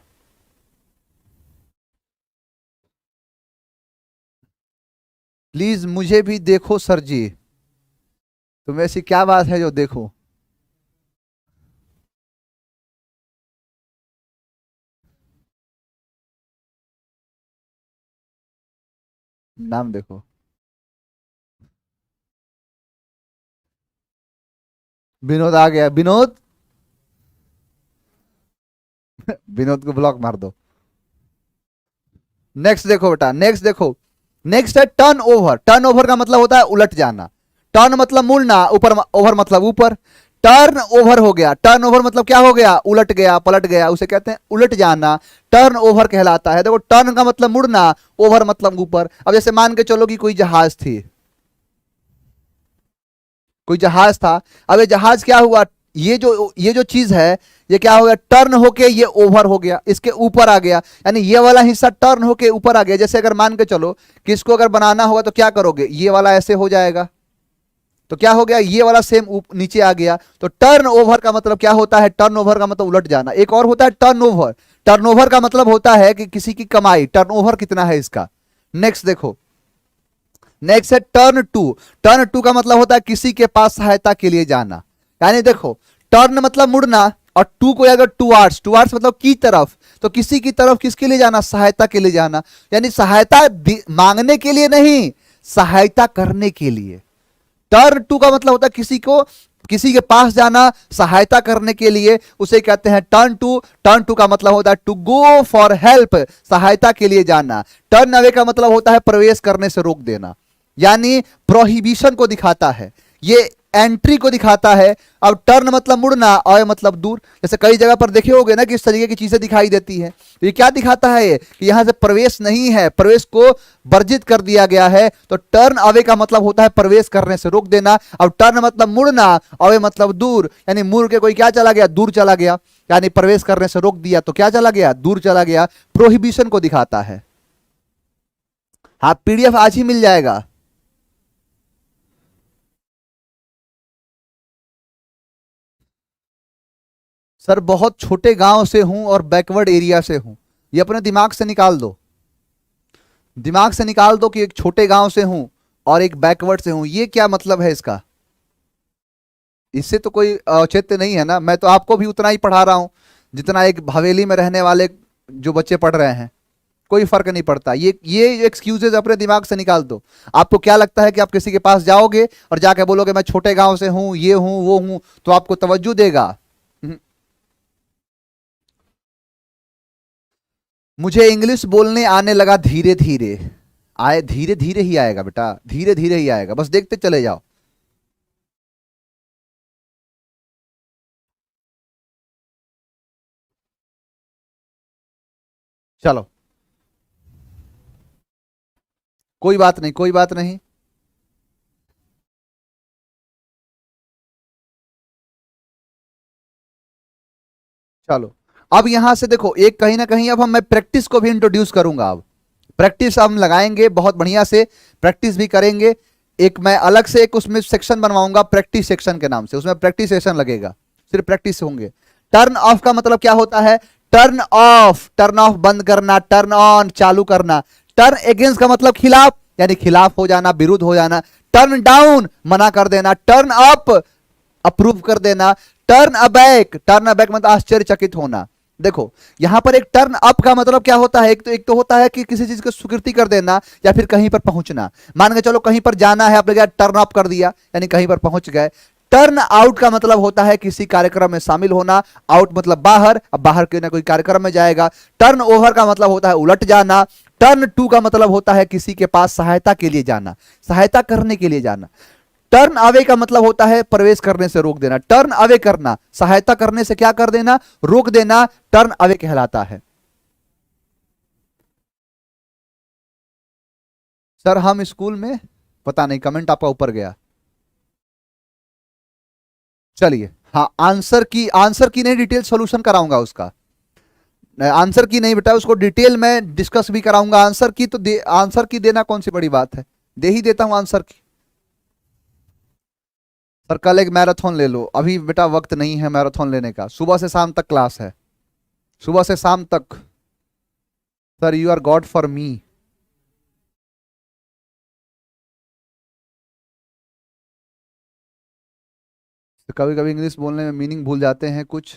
प्लीज मुझे भी देखो सर जी, तुम ऐसी क्या बात है जो देखो? नाम देखो, विनोद आ गया। विनोद विनोद को ब्लॉक मार दो। नेक्स्ट देखो बेटा, नेक्स्ट देखो, नेक्स्ट है टर्न ओवर। टर्न ओवर का मतलब होता है उलट जाना। टर्न मतलब मुड़ना, ऊपर, ओवर मतलब ऊपर। टर्न ओवर हो गया, टर्न ओवर मतलब क्या हो गया? उलट गया, पलट गया, उसे कहते हैं उलट जाना। टर्न ओवर कहलाता है। देखो टर्न का मतलब मुड़ना, ओवर मतलब ऊपर। अब जैसे मान के चलो कि कोई जहाज थी, कोई जहाज था। अब ये जहाज क्या हुआ? ये जो चीज है, ये क्या हो गया? टर्न होके ये ओवर हो गया, इसके ऊपर आ गया, यानी ये वाला हिस्सा टर्न होके ऊपर आ गया। जैसे अगर मान के चलो कि इसको अगर बनाना होगा तो क्या करोगे? ये वाला ऐसे हो जाएगा, तो क्या हो गया? ये वाला सेम नीचे आ गया। तो टर्न ओवर का मतलब क्या होता है? टर्न ओवर का मतलब उलट जाना। एक और होता है टर्न ओवर। टर्न ओवर का मतलब होता है कि किसी की कमाई, टर्न ओवर कितना है इसका। नेक्स्ट देखो, नेक्स्ट है टर्न टू। टर्न टू का मतलब होता है किसी के पास सहायता के लिए जाना। यानी देखो टर्न मतलब मुड़ना, और टू को अगर टूवर्ड्स, टूवर्ड्स मतलब की तरफ, तो किसी की तरफ किसके लिए जाना? सहायता के लिए जाना। यानी सहायता मांगने के लिए नहीं, सहायता करने के लिए। टर्न टू का मतलब होता है किसी को, किसी के पास जाना सहायता करने के लिए, उसे कहते हैं टर्न टू। टर्न टू का मतलब होता है टू गो फॉर हेल्प, सहायता के लिए जाना। टर्न अवे का मतलब होता है प्रवेश करने से रोक देना, यानी प्रोहिबिशन को दिखाता है। ये एंट्री को दिखाता है। अब टर्न मतलब मुड़ना, अवे मतलब दूर। जैसे कई जगह पर देखे होगे ना कि इस तरीके की चीजें दिखाई देती है, तो ये क्या दिखाता है, ये कि यहां से प्रवेश नहीं है, प्रवेश को वर्जित कर दिया गया है। तो टर्न अवे का मतलब होता है प्रवेश करने से रोक देना। अब टर्न मतलब मुड़ना, अवे मतलब दूर, यानी मुड़ के कोई क्या चला गया, दूर चला गया, यानी प्रवेश करने से रोक दिया तो क्या चला गया, दूर चला गया। प्रोहिबिशन को दिखाता है। हाँ, पीडीएफ आज ही मिल जाएगा। सर बहुत छोटे गांव से हूं और बैकवर्ड एरिया से हूं, ये अपने दिमाग से निकाल दो, दिमाग से निकाल दो कि एक छोटे गांव से हूं और एक बैकवर्ड से हूं, ये क्या मतलब है इसका। इससे तो कोई औचित्य नहीं है ना। मैं तो आपको भी उतना ही पढ़ा रहा हूं जितना एक हवेली में रहने वाले जो बच्चे पढ़ रहे हैं, कोई फर्क नहीं पड़ता। ये एक्सक्यूजेज अपने दिमाग से निकाल दो। आपको क्या लगता है कि आप किसी के पास जाओगे और जाके बोलोगे मैं छोटे गांव से हूं, ये हूं वो हूं, तो आपको तवज्जो देगा। मुझे इंग्लिश बोलने आने लगा धीरे धीरे। आए, धीरे धीरे ही आएगा बेटा, धीरे धीरे ही आएगा, बस देखते चले जाओ। चलो, कोई बात नहीं, कोई बात नहीं। चलो, अब यहां से देखो, एक कहीं ना कहीं अब मैं प्रैक्टिस को भी इंट्रोड्यूस करूंगा। अब प्रैक्टिस हम लगाएंगे बहुत बढ़िया से, प्रैक्टिस भी करेंगे। एक मैं अलग से एक उसमें सेक्शन बनवाऊंगा प्रैक्टिस सेक्शन के नाम से, उसमें प्रैक्टिस सेशन लगेगा, सिर्फ प्रैक्टिस होंगे। टर्न ऑफ का मतलब क्या होता है, टर्न ऑफ, टर्न ऑफ बंद करना, टर्न ऑन चालू करना। टर्न अगेंस्ट का मतलब खिलाफ, यानी खिलाफ हो जाना, विरुद्ध हो जाना। टर्न डाउन मना कर देना, टर्न अप अप्रूव कर देना। टर्न अबैक, टर्न अबैक मतलब आश्चर्यचकित होना। देखो यहां पर एक टर्न अप का मतलब क्या होता है, एक तो होता है कि किसी चीज को स्वीकृति कर देना या फिर कहीं पर पहुंचना। मान के चलो कहीं पर जाना है, आपने क्या टर्न अप कर दिया, यानी कहीं पर पहुंच गए। टर्न आउट का मतलब होता है किसी कार्यक्रम में शामिल होना, आउट मतलब बाहर, अब बाहर के ना कोई कार्यक्रम में जाएगा। टर्न ओवर का मतलब होता है उलट जाना। टर्न टू का मतलब होता है किसी के पास सहायता के लिए जाना, सहायता करने के लिए जाना। टर्न अवे का मतलब होता है प्रवेश करने से रोक देना। टर्न अवे करना, सहायता करने से क्या कर देना, रोक देना, टर्न अवे कहलाता है। सर हम स्कूल में, पता नहीं कमेंट आपका ऊपर गया। चलिए, हाँ आंसर की नहीं, डिटेल सॉल्यूशन कराऊंगा उसका। आंसर की नहीं बेटा, उसको डिटेल में डिस्कस भी कराऊंगा। आंसर की तो आंसर की देना कौन सी बड़ी बात है, दे ही देता हूं आंसर की। पर कल एक मैराथन ले लो, अभी बेटा वक्त नहीं है मैराथन लेने का, सुबह से शाम तक क्लास है, सुबह से शाम तक। Sir you are god for me. कभी कभी इंग्लिश बोलने में मीनिंग भूल जाते हैं कुछ।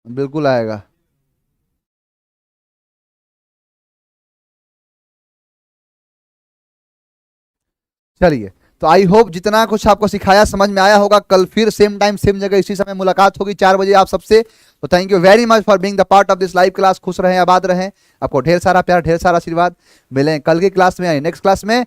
बिल्कुल आएगा। चलिए, तो आई होप जितना कुछ आपको सिखाया समझ में आया होगा। कल फिर सेम टाइम सेम जगह इसी समय मुलाकात होगी 4 बजे आप सबसे। तो thank you very much for being the part of this live class. खुश रहें, आबाद रहें, आपको ढेर सारा प्यार, ढेर सारा आशीर्वाद। मिलें कल की क्लास में, नेक्स्ट क्लास में।